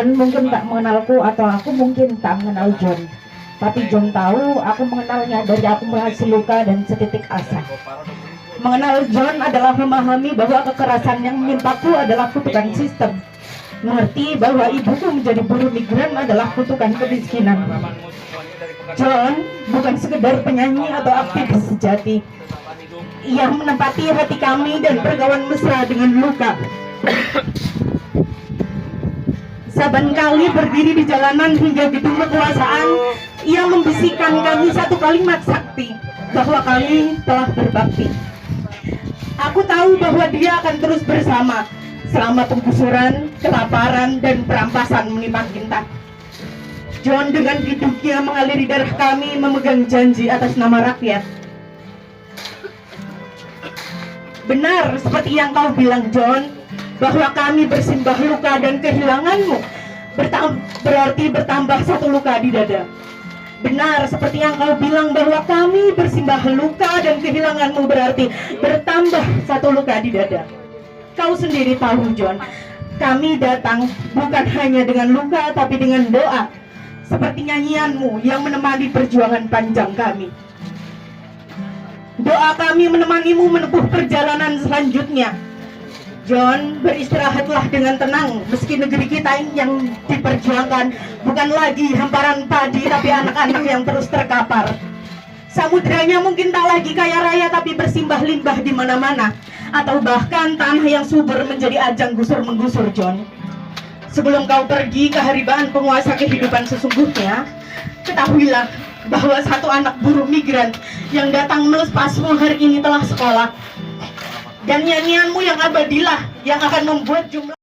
John mungkin tak mengenalku atau aku mungkin tak mengenal John. Tapi John tahu aku mengenalnya dari aku masih luka dan setitik asa. Mengenal John adalah memahami bahwa kekerasan yang menimpaku adalah kutukan sistem. Mengerti bahwa ibuku menjadi buruh migran adalah kutukan kemiskinan. John bukan sekedar penyanyi atau aktivis sejati. Ia menempati hati kami dan berkawan mesra dengan luka. Saban kali berdiri di jalanan hingga gedung kekuasaan, ia membisikkan kami satu kalimat sakti bahwa kami telah berbakti. Aku tahu bahwa dia akan terus bersama selama penggusuran, kelaparan, dan perampasan menimpa kita. John dengan hidupnya mengaliri darah kami memegang janji atas nama rakyat. Benar seperti yang kau bilang, John, bahwa kami bersimbah luka dan kehilanganmu berarti bertambah satu luka di dada. Benar seperti yang kau bilang bahwa kami bersimbah luka dan kehilanganmu berarti bertambah satu luka di dada. Kau sendiri tahu, John, kami datang bukan hanya dengan luka tapi dengan doa, seperti nyanyianmu yang menemani perjuangan panjang kami. Doa kami menemanimu menempuh perjalanan selanjutnya. John, beristirahatlah dengan tenang, meski negeri kita yang diperjuangkan bukan lagi hamparan padi tapi anak-anak yang terus terkapar. Samudranya mungkin tak lagi kaya raya tapi bersimbah limbah di mana-mana, atau bahkan tanah yang subur menjadi ajang gusur-menggusur, John. Sebelum kau pergi ke haribaan penguasa kehidupan sesungguhnya, ketahuilah bahwa satu anak buruh migran yang datang melepasmu hari ini telah sekolah. Dan nyanyianmu yang abadilah yang akan membuat jumlah